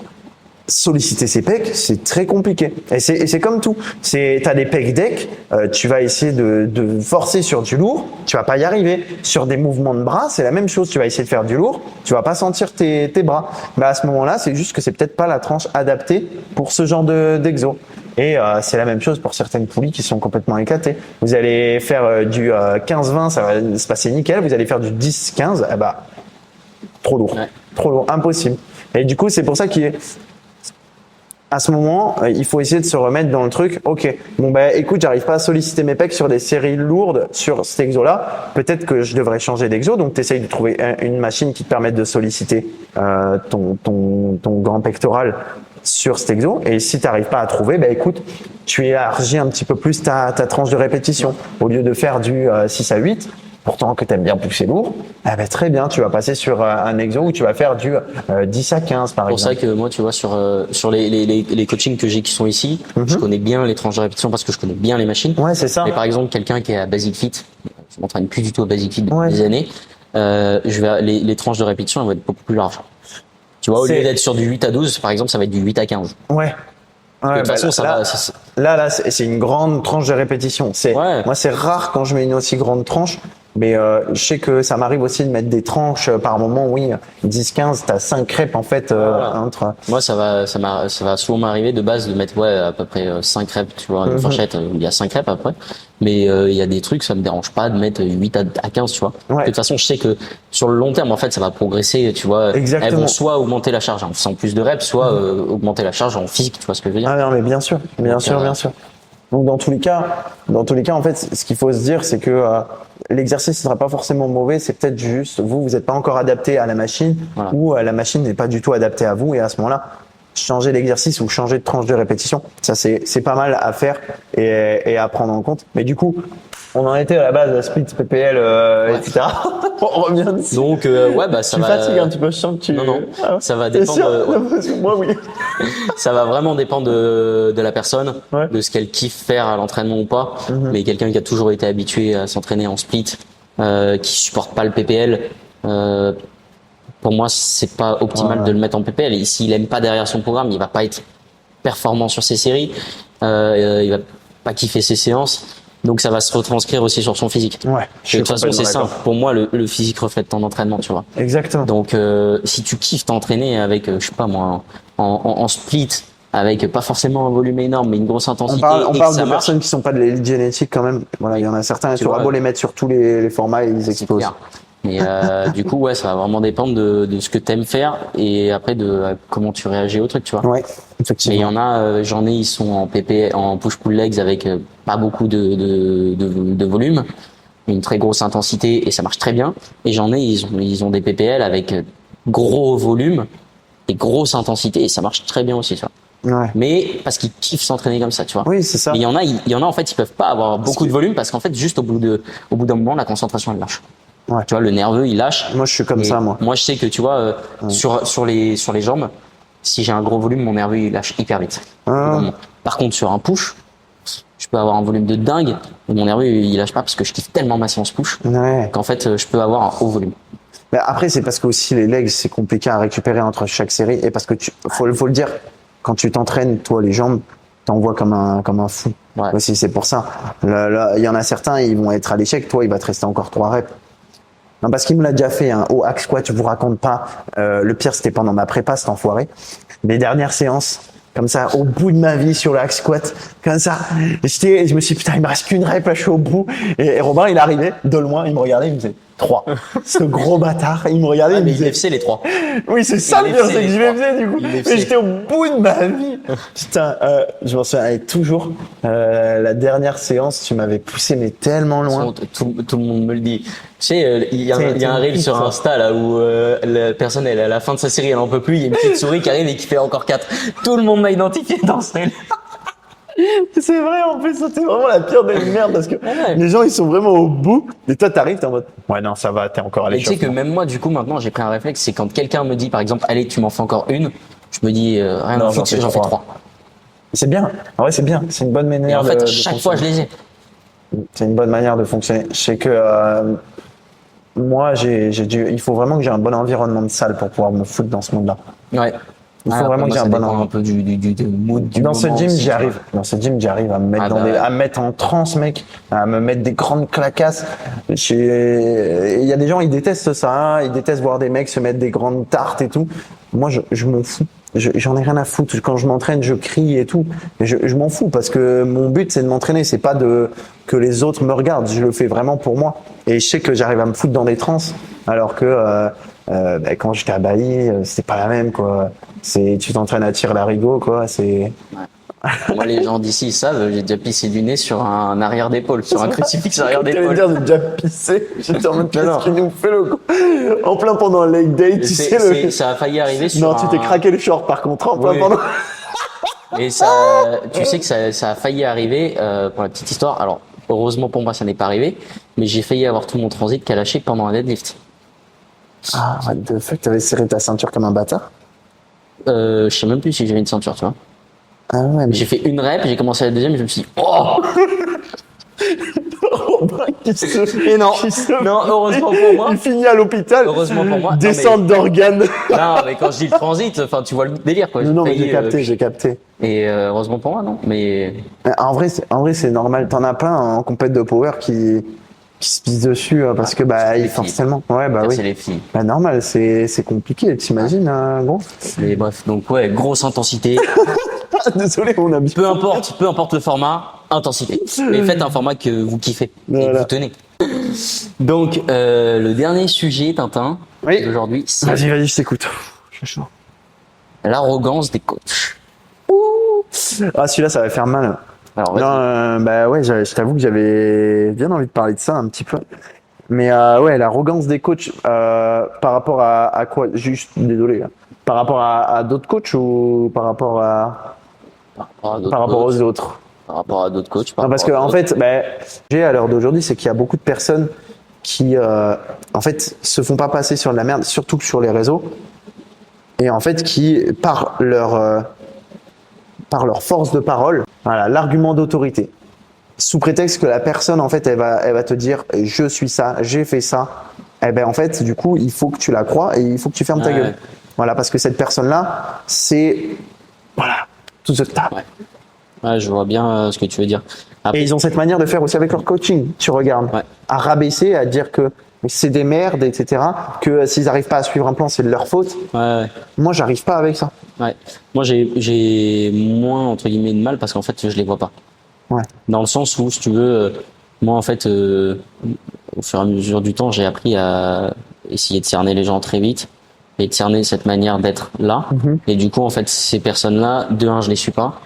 solliciter ses pecs, c'est très compliqué. Et c'est comme tout. T'as des pecs deck, tu vas essayer de forcer sur du lourd, tu vas pas y arriver. Sur des mouvements de bras, c'est la même chose. Tu vas essayer de faire du lourd, tu vas pas sentir tes bras. À ce moment-là, c'est juste que c'est peut-être pas la tranche adaptée pour ce genre d'exo. Et c'est la même chose pour certaines poulies qui sont complètement éclatées. Vous allez faire du 15-20, ça va se passer nickel. Vous allez faire du 10-15, trop lourd. Trop lourd, impossible. Et du coup, c'est pour ça à ce moment, il faut essayer de se remettre dans le truc. Ok, écoute, j'arrive pas à solliciter mes pecs sur des séries lourdes sur cet exo-là. Peut-être que je devrais changer d'exo. Donc, tu essayes de trouver une machine qui te permette de solliciter ton grand pectoral sur cet exo. Et si tu n'arrives pas à trouver, écoute, tu élargis un petit peu plus ta tranche de répétition. Au lieu de faire du 6 à 8, pourtant que tu aimes bien pousser lourd, très bien, tu vas passer sur un exo où tu vas faire du 10 à 15 par exemple. C'est pour ça que moi, tu vois, sur les coachings que j'ai qui sont ici, je connais bien les tranches de répétition parce que je connais bien les machines. Ouais, c'est ça. Mais par exemple, quelqu'un qui est à Basic Fit, je m'entraîne plus du tout à Basic Fit depuis des années, les tranches de répétition elles vont être beaucoup plus larges. Tu vois, au lieu d'être sur du 8 à 12, par exemple, ça va être du 8 à 15. Ouais. Parce que de toute façon, ça va. Là, c'est une grande tranche de répétition. Moi, c'est rare quand je mets une aussi grande tranche. Mais je sais que ça m'arrive aussi de mettre des tranches par moment, oui, 10-15, t'as 5 crêpes en fait entre. Moi, ça va souvent m'arriver de base de mettre à peu près 5 crêpes, tu vois, une fourchette, il y a 5 crêpes après. Mais il y a des trucs, ça me dérange pas de mettre 8 à 15, tu vois. De toute façon, je sais que sur le long terme, en fait, ça va progresser, tu vois. Exactement. Elles vont soit augmenter la charge en faisant plus de reps, soit augmenter la charge en physique, tu vois ce que je veux dire. Ah non, mais bien sûr. Donc dans tous les cas, en fait, ce qu'il faut se dire, c'est que l'exercice ne sera pas forcément mauvais, c'est peut-être juste vous n'êtes pas encore adapté à la machine ou la machine n'est pas du tout adaptée à vous et à ce moment-là, changer l'exercice ou changer de tranche de répétition, ça c'est pas mal à faire et à prendre en compte. Mais du coup, on en était à la base, split, PPL, etc. On revient dessus. Donc, ça tu va. Tu fatigues un petit peu, je sens que tu. Non, ça va T'es sûr dépendre. Moi, oui. Ça va vraiment dépendre de la personne, de ce qu'elle kiffe faire à l'entraînement ou pas. Mais quelqu'un qui a toujours été habitué à s'entraîner en split, qui supporte pas le PPL, pour moi, c'est pas optimal de le mettre en PPL. Et s'il aime pas derrière son programme, il va pas être performant sur ses séries, il va pas kiffer ses séances. Donc ça va se retranscrire aussi sur son physique. De toute façon, c'est simple. Pour moi, le physique reflète ton entraînement, tu vois. Exactement. Donc si tu kiffes t'entraîner avec, je sais pas moi, en split, avec pas forcément un volume énorme, mais une grosse intensité. On parle de personnes qui sont pas de l'élite génétique quand même. Voilà, il y en a certains, tu auras beau les mettre sur tous les formats, ils explosent. Mais du coup, ça va vraiment dépendre de ce que t'aimes faire et après de comment tu réagis au truc, tu vois. Ouais, effectivement. Mais il y en a, j'en ai, ils sont en PP, en push-pull legs avec pas beaucoup de volume, une très grosse intensité et ça marche très bien. Et j'en ai, ils ont des PPL avec gros volume et grosse intensité et ça marche très bien aussi, tu vois. Mais parce qu'ils kiffent s'entraîner comme ça, tu vois. Oui, c'est ça. Mais il y en a en fait, ils peuvent pas avoir beaucoup de volume parce qu'en fait, juste au bout d'un moment, la concentration elle lâche. Tu vois, le nerveux il lâche. Moi, je suis comme ça, moi. Moi, je sais que tu vois, sur les jambes, si j'ai un gros volume, mon nerveux il lâche hyper vite. Par contre, sur un push, je peux avoir un volume de dingue, et mon nerveux il lâche pas parce que je kiffe tellement ma séance push qu'en fait, je peux avoir un haut volume. Mais après, c'est parce que aussi les legs, c'est compliqué à récupérer entre chaque série et parce que faut le dire, quand tu t'entraînes, toi, les jambes, t'envoies comme un fou. Aussi, c'est pour ça. Là, il y en a certains, ils vont être à l'échec, toi, il va te rester encore 3 reps. Non, parce qu'il me l'a déjà fait, au hack squat, je vous raconte pas. Le pire, c'était pendant ma prépa, cet enfoiré. Mes dernières séances, comme ça, au bout de ma vie sur le hack squat, comme ça. Je me suis dit, putain, il me reste qu'une rep, là, je suis au bout. Et Robin, il arrivait de loin, il me regardait, il me disait 3. Ce gros bâtard, il me regardait, il me disait. Il fait les 3. Oui, c'est ça le pire, c'est que je les faisais, du coup. Mais j'étais au bout de ma vie. Putain, je m'en souviens toujours. La dernière séance, tu m'avais poussé, mais tellement loin. Tout le monde me le dit. Tu sais, il y a un reel sur Insta, là, où, la personne, elle, à la fin de sa série, elle en peut plus, il y a une petite souris qui arrive et qui fait encore 4. Tout le monde m'a identifié dans ce reel. C'est vrai, en plus, c'était vraiment la pire des merdes parce que les gens, ils sont vraiment au bout. Et toi, t'arrives, t'es en mode, ouais, non, ça va, t'es encore à l'échauffement. Et tu sais que même moi, du coup, maintenant, j'ai pris un réflexe, c'est quand quelqu'un me dit, par exemple, allez, tu m'en fais encore une, je me dis, rien à foutre, j'en fais 3. C'est bien. En vrai, c'est bien. C'est une bonne manière en fait, chaque fois, je les ai. C'est une bonne manière de fonctionner. Je sais que, moi, il faut vraiment que j'ai un bon environnement de salle pour pouvoir me foutre dans ce monde-là. Ouais. Il faut vraiment que j'ai un bon environnement. Un peu du mood du dans ce moment gym, aussi, j'y arrive. Dans ce gym, j'arrive à me mettre à me mettre en transe, mec, à me mettre des grandes claquasses. Il y a des gens, ils détestent ça, hein. Ils détestent voir des mecs se mettre des grandes tartes et tout. Moi, je m'en fous. J'en ai rien à foutre. Quand je m'entraîne, je crie et tout. Mais je m'en fous parce que mon but, c'est de m'entraîner. C'est pas que les autres me regardent. Je le fais vraiment pour moi. Et je sais que j'arrive à me foutre dans des transes. Alors que, quand j'étais à Bali, c'était pas la même, quoi. Tu t'entraînes à tirer l'arigot, quoi. Moi, les gens d'ici, ils savent, j'ai déjà pissé du nez sur un arrière d'épaule, sur un crucifix arrière d'épaule. Dire, j'ai déjà pissé. J'étais en mode, qu'est-ce qu'il nous fait, le en plein pendant le leg day, tu sais. Ça a failli arriver sur. Non, tu t'es craqué le short, par contre, en plein pendant. Et ça, tu sais que ça a failli arriver, pour la petite histoire. Alors, heureusement pour moi, ça n'est pas arrivé, mais j'ai failli avoir tout mon transit qui a lâché pendant un deadlift. Ah, what the fuck, t'avais serré ta ceinture comme un bâtard? Je sais même plus si j'avais une ceinture, tu vois. Ah ouais, mais... J'ai fait une rep, j'ai commencé la deuxième et je me suis dit, oh! Et non, non, heureusement pour moi. Il finit à l'hôpital. Heureusement pour moi. Descente d'organes. Non, mais quand je dis le transit, enfin, tu vois le délire, quoi. Non, mais j'ai capté. Et heureusement pour moi, non. Mais en vrai, c'est normal. T'en as plein en compète de power qui se pissent dessus parce que forcément. Ouais, bah oui. C'est les filles. Bah normal, c'est compliqué. T'imagines, gros. Mais bref, donc ouais, grosse intensité. Désolé, on a peu importe le format, intensité. Mais faites un format que vous kiffez et que vous tenez. Donc le dernier sujet, Tintin, d'aujourd'hui, c'est Vas-y, je t'écoute. Je suis chaud. L'arrogance des coachs. Ah, celui-là, ça va faire mal. Alors, ouais, je t'avoue que j'avais bien envie de parler de ça un petit peu. Mais ouais, l'arrogance des coachs par rapport à quoi? Juste, désolé. Par rapport à d'autres coachs ou par rapport aux autres? Par rapport à d'autres coachs. Non, parce que en fait, j'ai à l'heure d'aujourd'hui, c'est qu'il y a beaucoup de personnes qui, en fait, se font pas passer sur de la merde, surtout que sur les réseaux, et en fait, qui par leur force de parole, voilà, l'argument d'autorité, sous prétexte que la personne, en fait, elle va te dire, je suis ça, j'ai fait ça. Eh ben, en fait, du coup, il faut que tu la crois et il faut que tu fermes ta gueule. Voilà, parce que cette personne-là, c'est, voilà, tout ce tas. Ouais, je vois bien ce que tu veux dire. Après, et ils ont cette manière de faire aussi avec leur coaching. Tu regardes, à rabaisser, à dire que c'est des merdes, etc. Que s'ils n'arrivent pas à suivre un plan, c'est de leur faute. Moi, j'arrive pas avec ça. Moi, j'ai moins entre guillemets de mal parce qu'en fait, je les vois pas. Dans le sens où, si tu veux, moi, en fait, au fur et à mesure du temps, j'ai appris à essayer de cerner les gens très vite et de cerner cette manière d'être là. Et du coup, en fait, ces personnes-là, de un, je les suis pas.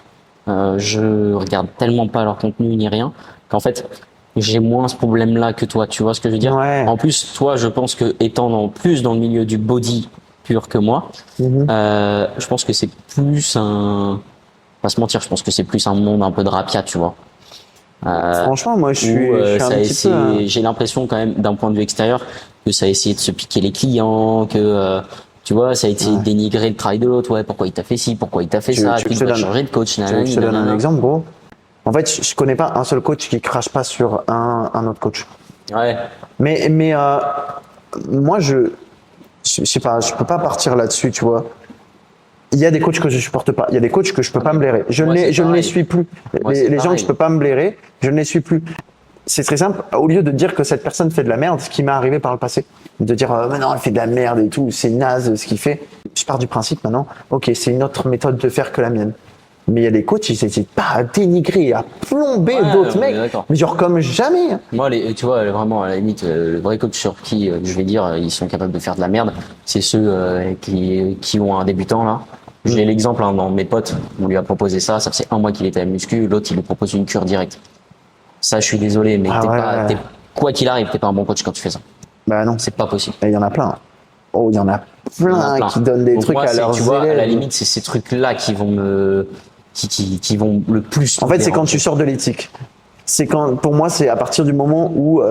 Je regarde tellement pas leur contenu ni rien qu'en fait j'ai moins ce problème-là que toi. Tu vois ce que je veux dire? En plus, toi, je pense que étant plus dans le milieu du body pur que moi, je pense que c'est plus pas se mentir, je pense que c'est plus un monde un peu de rapia, tu vois. Franchement, moi, je suis un petit peu. J'ai l'impression quand même, d'un point de vue extérieur, que ça a essayé de se piquer les clients, que tu vois, ça a été dénigré le travail de l'autre. Ouais, pourquoi il t'a fait ci, pourquoi il t'a fait ça, tu dois changer de coach. Je te donne un exemple, gros. En fait, je connais pas un seul coach qui crache pas sur un autre coach. Mais moi, je sais pas, je peux pas partir là-dessus, tu vois. Il y a des coachs que je supporte pas. Il y a des coachs que je peux pas me blairer. Je ne les suis plus. Les gens que je peux pas me blairer, je ne les suis plus. C'est très simple. Au lieu de dire que cette personne fait de la merde, ce qui m'est arrivé par le passé, de dire mais non, elle fait de la merde et tout, c'est naze ce qu'il fait. Je pars du principe maintenant, ok, c'est une autre méthode de faire que la mienne. Mais il y a des coachs, ils n'hésitent pas à dénigrer, à plomber d'autres mecs, mais genre comme jamais. Moi, tu vois, vraiment, à la limite, le vrai coach sur qui, je vais dire, ils sont capables de faire de la merde, c'est ceux qui ont un débutant là. J'ai l'exemple dans mes potes, on lui a proposé ça faisait 1 mois qu'il était à muscu, l'autre il lui propose une cure directe. Ça, je suis désolé, mais quoi qu'il arrive, t'es pas un bon coach quand tu fais ça. Bah non, c'est pas possible. Il y en a plein. Oh, il y en a plein qui donnent des trucs à leurs élèves. Tu vois, à la limite, c'est ces trucs-là qui vont qui vont le plus. En fait, c'est quand tu sors de l'éthique. C'est quand, pour moi, c'est à partir du moment où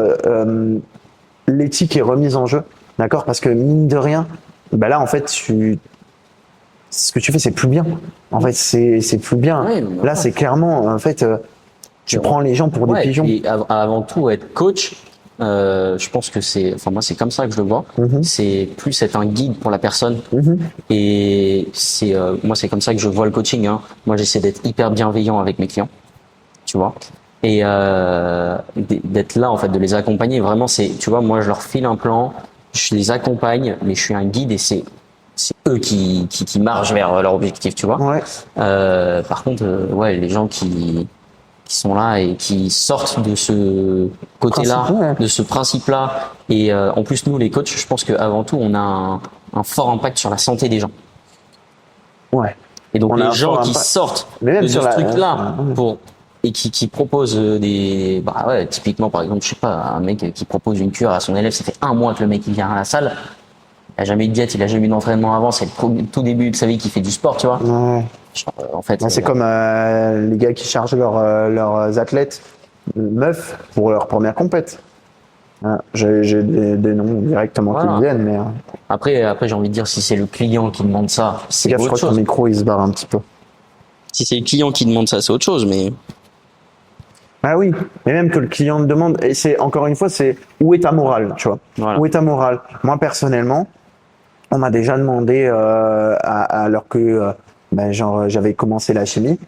l'éthique est remise en jeu, d'accord? Parce que mine de rien, bah là, en fait, ce que tu fais, c'est plus bien. En fait, c'est plus bien. Là, c'est clairement, en fait, tu prends les gens pour des pigeons. Et avant tout, être coach, je pense que moi, c'est comme ça que je le vois. C'est plus être un guide pour la personne. Et moi, c'est comme ça que je vois le coaching. Moi, j'essaie d'être hyper bienveillant avec mes clients, tu vois. Et d'être là, en fait, de les accompagner. Vraiment, tu vois, moi, je leur file un plan, je les accompagne, mais je suis un guide et c'est eux qui marchent vers leur objectif, tu vois. Par contre, les gens qui sont là et qui sortent de ce côté-là, de ce principe-là. Et en plus, nous, les coachs, je pense qu'avant tout, on a un fort impact sur la santé des gens. Et donc, les gens qui sortent de ce truc-là et qui proposent typiquement, par exemple, je sais pas, un mec qui propose une cure à son élève, ça fait 1 mois que le mec il vient à la salle. Il n'a jamais eu de diète, il n'a jamais eu d'entraînement avant, c'est le tout début de sa vie qu'il fait du sport, tu vois. En fait, c'est comme les gars qui chargent leurs athlètes meufs pour leur première compète. J'ai des noms directement qui me viennent, mais après j'ai envie de dire, si c'est le client qui demande ça, c'est autre chose. Je crois que ton micro il se barre un petit peu. Si c'est le client qui demande ça, c'est autre chose, mais Ah oui, mais même que le client te demande, et c'est encore une fois, c'est où est ta morale, tu vois. Voilà. Où est ta morale? Moi personnellement, on m'a déjà demandé, alors que genre j'avais commencé la chimie,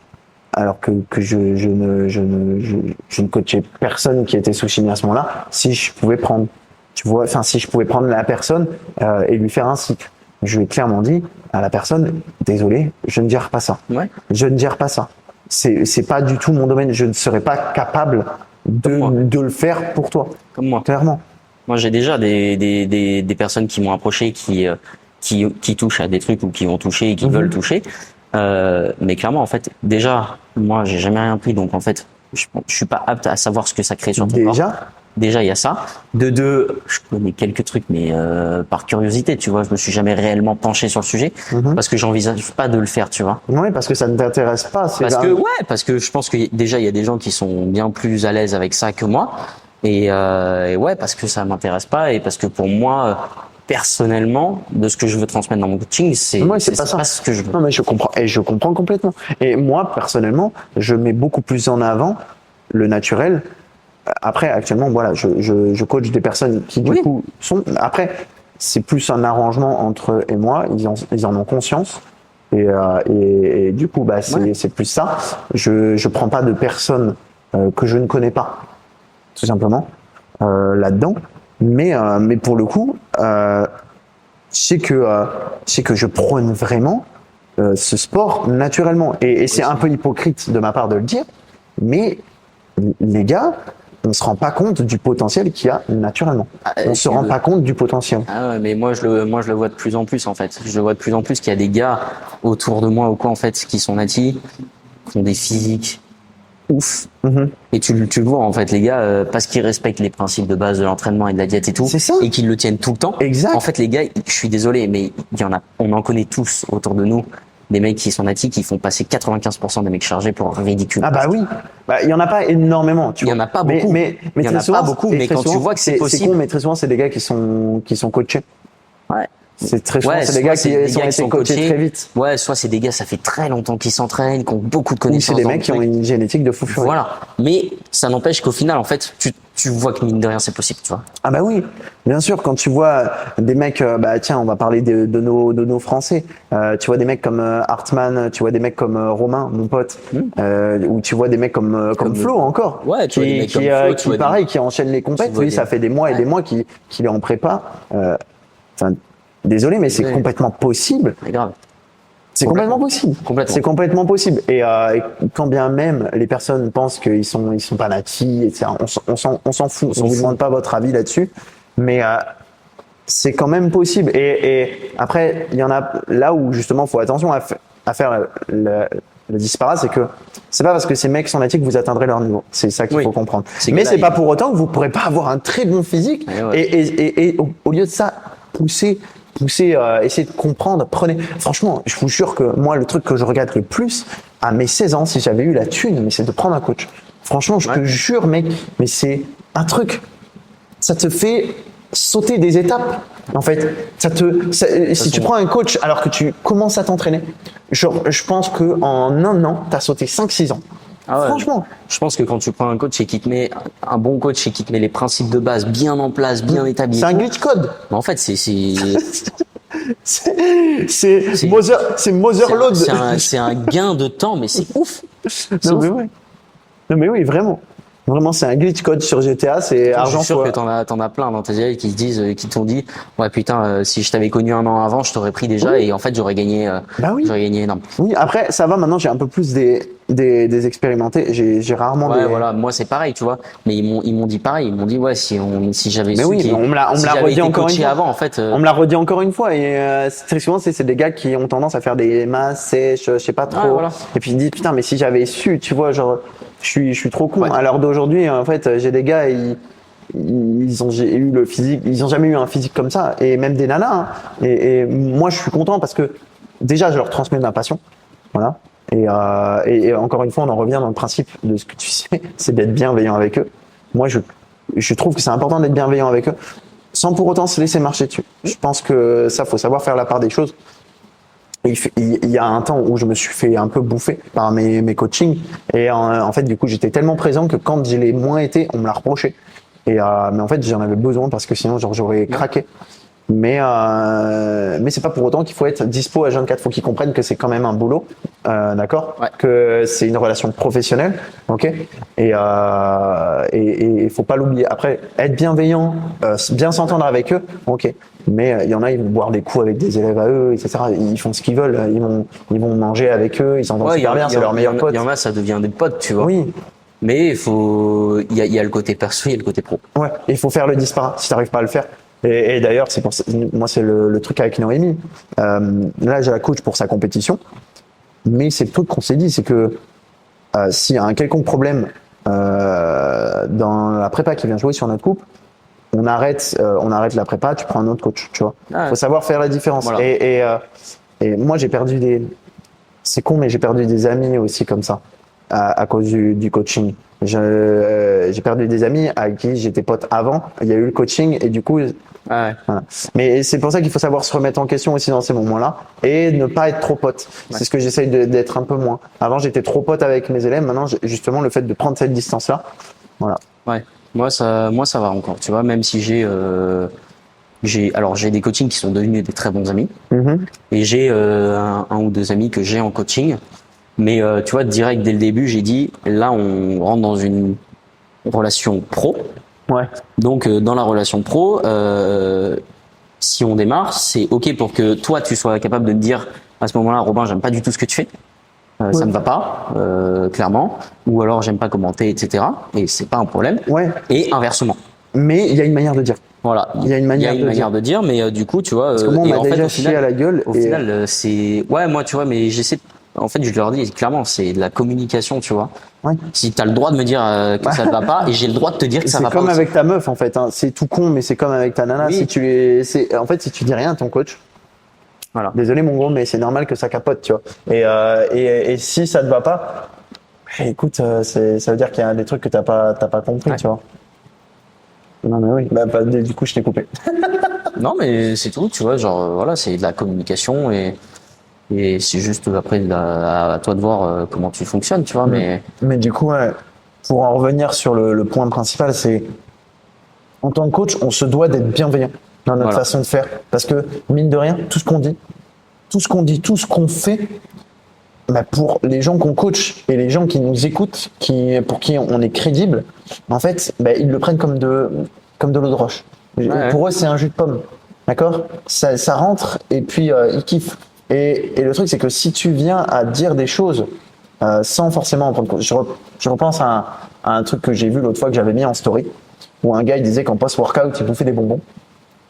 alors que je ne coachais personne qui était sous chimie à ce moment-là, si je pouvais prendre, tu vois, enfin si je pouvais prendre la personne et lui faire un cycle. Je lui ai clairement dit à la personne, désolé, je ne gère pas ça. Ouais. Je ne gère pas ça. C'est pas du tout mon domaine. Je ne serais pas capable de le faire pour toi. Comme moi. Clairement. Moi, j'ai déjà des personnes qui m'ont approché, qui touchent à des trucs ou qui vont toucher et qui veulent toucher. Mais clairement, en fait, déjà, moi, j'ai jamais rien pris, donc en fait, je suis pas apte à savoir ce que ça crée sur ton corps. Déjà, il y a ça. De deux, je connais quelques trucs, mais par curiosité, tu vois, je me suis jamais réellement penché sur le sujet parce que j'envisage pas de le faire, tu vois. Oui, parce que ça ne t'intéresse pas. Parce que je pense que déjà, il y a des gens qui sont bien plus à l'aise avec ça que moi. Et ouais, parce que ça m'intéresse pas et parce que pour moi, personnellement, de ce que je veux transmettre dans mon coaching, c'est pas ce que je veux. Non, mais je comprends. Et je comprends complètement. Et moi, personnellement, je mets beaucoup plus en avant le naturel. Après, actuellement, voilà, je coach des personnes qui, du coup, sont. Après, c'est plus un arrangement entre eux et moi. Ils en ont conscience. Et du coup, bah, c'est plus ça. Je prends pas de personnes que je ne connais pas, tout simplement, là-dedans. Mais pour le coup, je sais que je prône vraiment ce sport naturellement. Et c'est un peu hypocrite de ma part de le dire, mais les gars, on se rend pas compte du potentiel qu'il y a naturellement. On se rend pas compte du potentiel. Ah ouais, mais moi je le vois de plus en plus en fait. Je le vois de plus en plus qu'il y a des gars autour de moi ou quoi en fait qui sont natifs, qui ont des physiques ouf. Et tu le vois en fait les gars parce qu'ils respectent les principes de base de l'entraînement et de la diète et tout et qu'ils le tiennent tout le temps. Exact. En fait les gars, je suis désolé mais on en connaît tous autour de nous. Des mecs qui sont natifs qui font passer 95% des mecs chargés pour ridicule. Ah bah oui, il y en a pas énormément, tu vois. Il y en a pas beaucoup. Mais il y en a pas beaucoup, mais quand tu vois que c'est possible. C'est con, mais très souvent c'est des gars qui sont coachés. Ouais. C'est très souvent c'est des gars qui ont été coachés très vite. Ouais, soit c'est des gars ça fait très longtemps qu'ils s'entraînent, qui ont beaucoup de connaissances. Ou c'est des mecs qui ont une génétique de fou furieux. Voilà. Mais ça n'empêche qu'au final en fait tu vois que mine de rien c'est possible, tu vois. Ah bah oui, bien sûr, quand tu vois des mecs, bah tiens, on va parler de nos Français. Tu vois des mecs comme Hartmann, tu vois des mecs comme Romain, mon pote, ou tu vois des mecs comme Flo encore. Ouais, tu vois des mecs comme Flo, qui pareil, qui enchaînent les compètes. Lui, ça fait des mois et des mois qu'il est en prépa. Enfin, désolé, mais c'est complètement possible. C'est grave. C'est complètement possible. C'est complètement possible. Et quand bien même les personnes pensent qu'ils sont pas natifs, etc., on s'en fout. On vous demande pas votre avis là-dessus. Mais c'est quand même possible. Et après, il y en a là où justement, faut attention à faire le disparate, c'est que c'est pas parce que ces mecs sont natifs que vous atteindrez leur niveau. C'est ça qu'il faut comprendre. Mais c'est pas pour autant que vous pourrez pas avoir un très bon physique. Et au lieu de ça, pousser, essayer de comprendre, franchement, je vous jure que moi, le truc que je regarde le plus, à mes 16 ans, si j'avais eu la thune, mais c'est de prendre un coach. Franchement, je te jure, mec, mais c'est un truc, ça te fait sauter des étapes. En fait, si tu prends un coach alors que tu commences à t'entraîner, je pense que en un an, t'as sauté 5-6 ans. Ah ouais. Franchement. Je pense que quand tu prends un coach et qui te met un bon coach et qui te met les principes de base bien en place, bien établis. C'est un glitch code. Mais en fait, c'est Motherload. C'est un gain de temps, mais c'est ouf. Non mais oui, vraiment. Vraiment, c'est un glitch code sur GTA, c'est argent. Je suis sûr que t'en as plein dans tes élèves qui se disent, qui t'ont dit, ouais putain, si je t'avais connu un an avant, je t'aurais pris déjà et en fait j'aurais gagné, j'aurais gagné énorme. Oui, après ça va, maintenant j'ai un peu plus des expérimentés, j'ai rarement voilà, moi c'est pareil, tu vois, mais ils m'ont dit pareil, ils m'ont dit ouais si j'avais su on me l'a redit encore une fois avant en fait. On me l'a redit encore une fois et très souvent c'est des gars qui ont tendance à faire des masses sèches, je sais pas trop. Voilà. Et puis ils disent putain mais si j'avais su, tu vois, genre je suis trop con. À l'heure d'aujourd'hui, en fait, j'ai des gars, ils ont eu le physique, ils ont jamais eu un physique comme ça, et même des nanas. Hein. Et moi, je suis content parce que déjà, je leur transmets ma passion, voilà. Et encore une fois, on en revient dans le principe de ce que tu sais, c'est d'être bienveillant avec eux. Moi, je trouve que c'est important d'être bienveillant avec eux, sans pour autant se laisser marcher dessus. Je pense que ça, faut savoir faire la part des choses. Il y a un temps où je me suis fait un peu bouffer par mes coachings et en fait du coup j'étais tellement présent que quand je l'ai moins été, on me l'a reproché. Mais en fait j'en avais besoin parce que sinon genre j'aurais craqué. Mais c'est pas pour autant qu'il faut être dispo à 24. Faut qu'ils comprennent que c'est quand même un boulot, d'accord, que c'est une relation professionnelle, ok. Et faut pas l'oublier. Après, être bienveillant, bien s'entendre avec eux, ok. Mais il y en a, ils vont boire des coups avec des élèves à eux, etc. Ils font ce qu'ils veulent. Ils vont manger avec eux. Ils s'entendent super bien. C'est leurs meilleurs potes. Il y en a, ça devient des potes, tu vois. Oui. Mais il y a le côté perso, il y a le côté pro. Ouais. Il faut faire le disparat. Si t'arrives pas à le faire. Et d'ailleurs, c'est pour ça, moi, c'est le truc avec Noémie. Là, j'ai la coach pour sa compétition. Mais c'est le truc qu'on s'est dit, c'est que s'il y a un quelconque problème dans la prépa qui vient jouer sur notre couple, on arrête la prépa, tu prends un autre coach, tu vois. Faut savoir faire la différence. Voilà. Et moi, c'est con, mais j'ai perdu des amis aussi comme ça, à cause du coaching. J'ai perdu des amis à qui j'étais pote avant. Il y a eu le coaching et du coup, voilà. Mais c'est pour ça qu'il faut savoir se remettre en question aussi dans ces moments-là et ne pas être trop pote. Ouais. C'est ce que j'essaye d'être un peu moins. Avant, j'étais trop pote avec mes élèves. Maintenant, justement, le fait de prendre cette distance-là, voilà. Ouais. Moi, ça va encore. Tu vois, même si j'ai des coachings qui sont devenus des très bons amis et j'ai un ou deux amis que j'ai en coaching. Mais tu vois, direct dès le début, j'ai dit là, on rentre dans une relation pro. Ouais. Donc dans la relation pro, si on démarre, c'est ok pour que toi tu sois capable de te dire à ce moment-là, Robin, j'aime pas du tout ce que tu fais, ça me va pas, clairement, ou alors j'aime pas commenter, etc. Et c'est pas un problème. Ouais. Et inversement. Mais il y a une manière de dire. Voilà. Il y a une manière de dire, mais du coup, tu vois. Parce que moi, on m'a déjà chié à la gueule. Au final, c'est ouais, moi, tu vois, mais j'essaie. En fait, je leur dis clairement, c'est de la communication, tu vois. Ouais. Si t'as le droit de me dire que ça ne va pas, et j'ai le droit de te dire que ça va pas. C'est comme avec ta meuf, en fait. Hein. C'est tout con, mais c'est comme avec ta nana. Oui. En fait, si tu dis rien à ton coach, voilà. Désolé mon gros, mais c'est normal que ça capote, tu vois. Et si ça te va pas, écoute, ça veut dire qu'il y a des trucs que t'as pas compris, tu vois. Non mais oui, du coup je t'ai coupé. Non mais c'est tout, tu vois, genre voilà, c'est de la communication et c'est juste après à toi de voir comment tu fonctionnes, tu vois. Mais du coup, ouais, pour en revenir sur le point principal, c'est en tant que coach, on se doit d'être bienveillant dans notre façon de faire, parce que mine de rien, tout ce qu'on dit, tout ce qu'on fait, pour les gens qu'on coach et les gens qui nous écoutent, pour qui on est crédible, en fait, ils le prennent comme de l'eau de roche. Ouais. Pour eux, c'est un jus de pomme, d'accord ? Ça rentre et puis ils kiffent. Et le truc, c'est que si tu viens à dire des choses sans forcément en prendre compte, je repense à un truc que j'ai vu l'autre fois que j'avais mis en story, où un gars il disait qu'en post-workout, il bouffait des bonbons.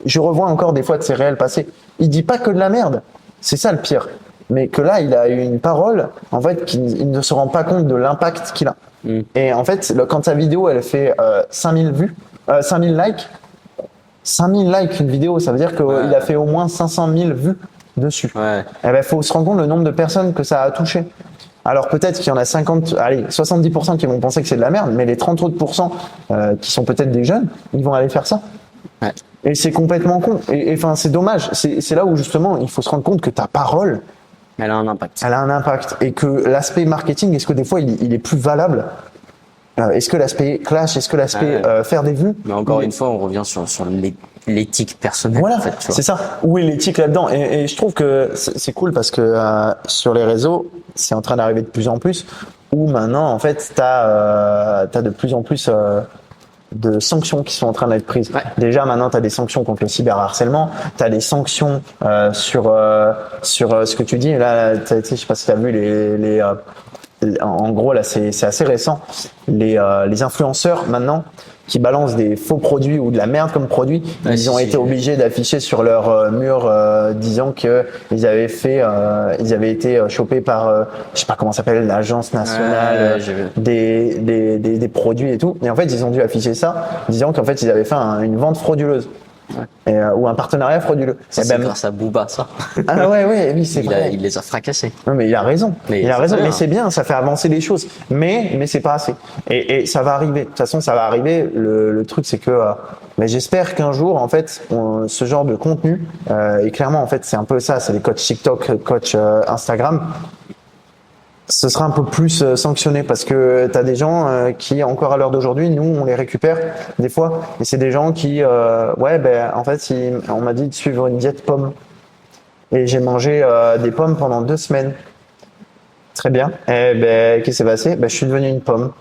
Je revois encore des fois de ses réels passés. Il dit pas que de la merde, c'est ça le pire. Mais que là, il a eu une parole, en fait, qu'il ne se rend pas compte de l'impact qu'il a. Et en fait, quand sa vidéo, elle fait 5000 vues, 5000 likes, 5000 likes une vidéo, ça veut dire qu'il a fait au moins 500 000 vues dessus. Ouais. Et faut se rendre compte le nombre de personnes que ça a touché. Alors peut-être qu'il y en a 70% qui vont penser que c'est de la merde, mais les 30 autres pourcents qui sont peut-être des jeunes, ils vont aller faire ça. Ouais. Et c'est complètement con. Et enfin, c'est dommage. C'est là où justement, il faut se rendre compte que ta parole, elle a un impact. Elle a un impact. Et que l'aspect marketing, est-ce que des fois, il est plus valable ? Est-ce que l'aspect clash, est-ce que l'aspect faire des vues ? Mais encore une fois, on revient sur l'éthique personnelle. Voilà, en fait, c'est ça. Où est l'éthique là-dedans ? Et je trouve que c'est cool parce que sur les réseaux, c'est en train d'arriver de plus en plus. Où maintenant, en fait, t'as de plus en plus de sanctions qui sont en train d'être prises. Ouais. Déjà, maintenant, tu as des sanctions contre le cyberharcèlement, tu as des sanctions sur ce que tu dis. Là, je sais pas si tu as vu en gros, là, c'est assez récent. Les influenceurs, maintenant, qui balancent des faux produits ou de la merde comme produit, ils ont été obligés d'afficher sur leur mur disant que ils avaient été chopés par je sais pas comment ça s'appelle, l'agence nationale des produits et tout. Et en fait, ils ont dû afficher ça disant qu'en fait, ils avaient fait une vente frauduleuse. ou un partenariat frauduleux. Ça, c'est grâce à Booba, ça. Ah ouais, oui, c'est vrai. Il les a fracassés. Non, mais il a raison. Mais c'est bien, ça fait avancer les choses. Mais c'est pas assez. Et ça va arriver. De toute façon, ça va arriver. Le truc, c'est que mais j'espère qu'un jour, en fait, ce genre de contenu, et clairement, en fait, c'est un peu ça, c'est les coachs TikTok, coachs Instagram, ce sera un peu plus sanctionné parce que t'as des gens qui, encore à l'heure d'aujourd'hui, nous, on les récupère des fois, et c'est des gens qui, en fait, on m'a dit de suivre une diète pomme. Et j'ai mangé des pommes pendant 2 semaines. Très bien. Et qu'est-ce qui s'est passé? Je suis devenu une pomme.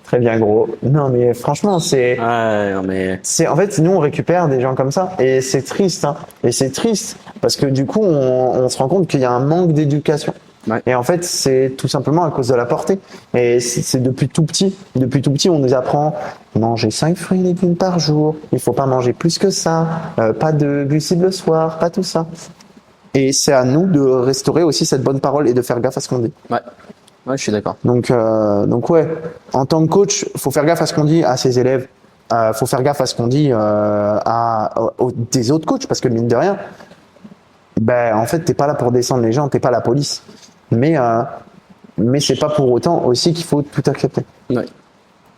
Très bien, gros. Non, mais franchement, c'est en fait, nous, on récupère des gens comme ça. Et c'est triste, hein. Et c'est triste. Parce que du coup, on se rend compte qu'il y a un manque d'éducation. Ouais. Et en fait, c'est tout simplement à cause de la portée. Et c'est depuis tout petit. Depuis tout petit, on nous apprend manger 5 fruits et légumes par jour. Il faut pas manger plus que ça. Pas de glucides le soir. Pas tout ça. Et c'est à nous de restaurer aussi cette bonne parole et de faire gaffe à ce qu'on dit. Ouais, je suis d'accord. Donc ouais, en tant que coach, faut faire gaffe à ce qu'on dit à ses élèves. Faut faire gaffe à ce qu'on dit des autres coachs, parce que mine de rien, en fait, t'es pas là pour descendre les gens, t'es pas la police. Mais c'est pas pour autant aussi qu'il faut tout accepter. Ouais.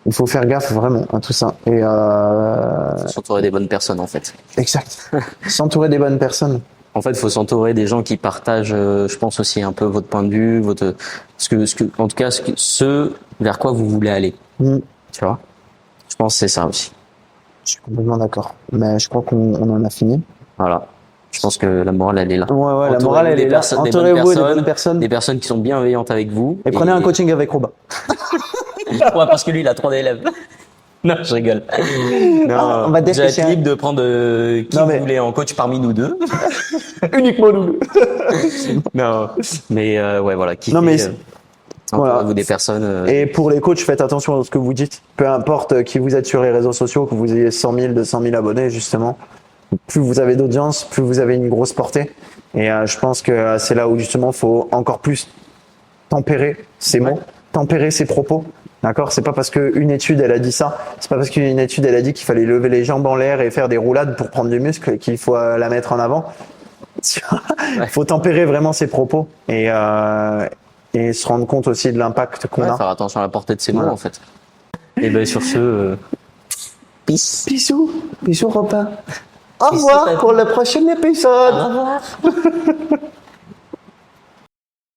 Il faut faire gaffe vraiment à tout ça. Et faut s'entourer des bonnes personnes, en fait. Exact. S'entourer des bonnes personnes. En fait, il faut s'entourer des gens qui partagent, je pense aussi un peu votre point de vue, en tout cas, ce vers quoi vous voulez aller. Tu vois? Je pense que c'est ça aussi. Je suis complètement d'accord. Mais je crois qu'on en a fini. Voilà. Je pense que la morale, elle est là. Ouais, la morale, elle est là. Entourez-vous des bonnes personnes. Des personnes qui sont bienveillantes avec vous. Et prenez un coaching avec Robin. Ouais, parce que lui, il a 3 élèves. Non, je rigole. Non, on va vous êtes libre de prendre qui vous voulez en coach parmi nous deux. Uniquement nous. Non, mais voilà. Voilà. Vous des personnes. Et pour les coachs, faites attention à ce que vous dites. Peu importe qui vous êtes sur les réseaux sociaux, que vous ayez 100 000, 200 000 abonnés, justement. Plus vous avez d'audience, plus vous avez une grosse portée. Et je pense que c'est là où justement faut encore plus tempérer ses mots, tempérer ses propos. D'accord? C'est pas parce qu'une étude elle a dit ça, c'est pas parce qu'une étude elle a dit qu'il fallait lever les jambes en l'air et faire des roulades pour prendre du muscle qu'il faut la mettre en avant. Il faut tempérer vraiment ses propos et se rendre compte aussi de l'impact qu'on a. Faire attention à la portée de ses mots en fait. Et sur ce, peace. Bisous Robin. Au revoir pour le prochain épisode. Au revoir.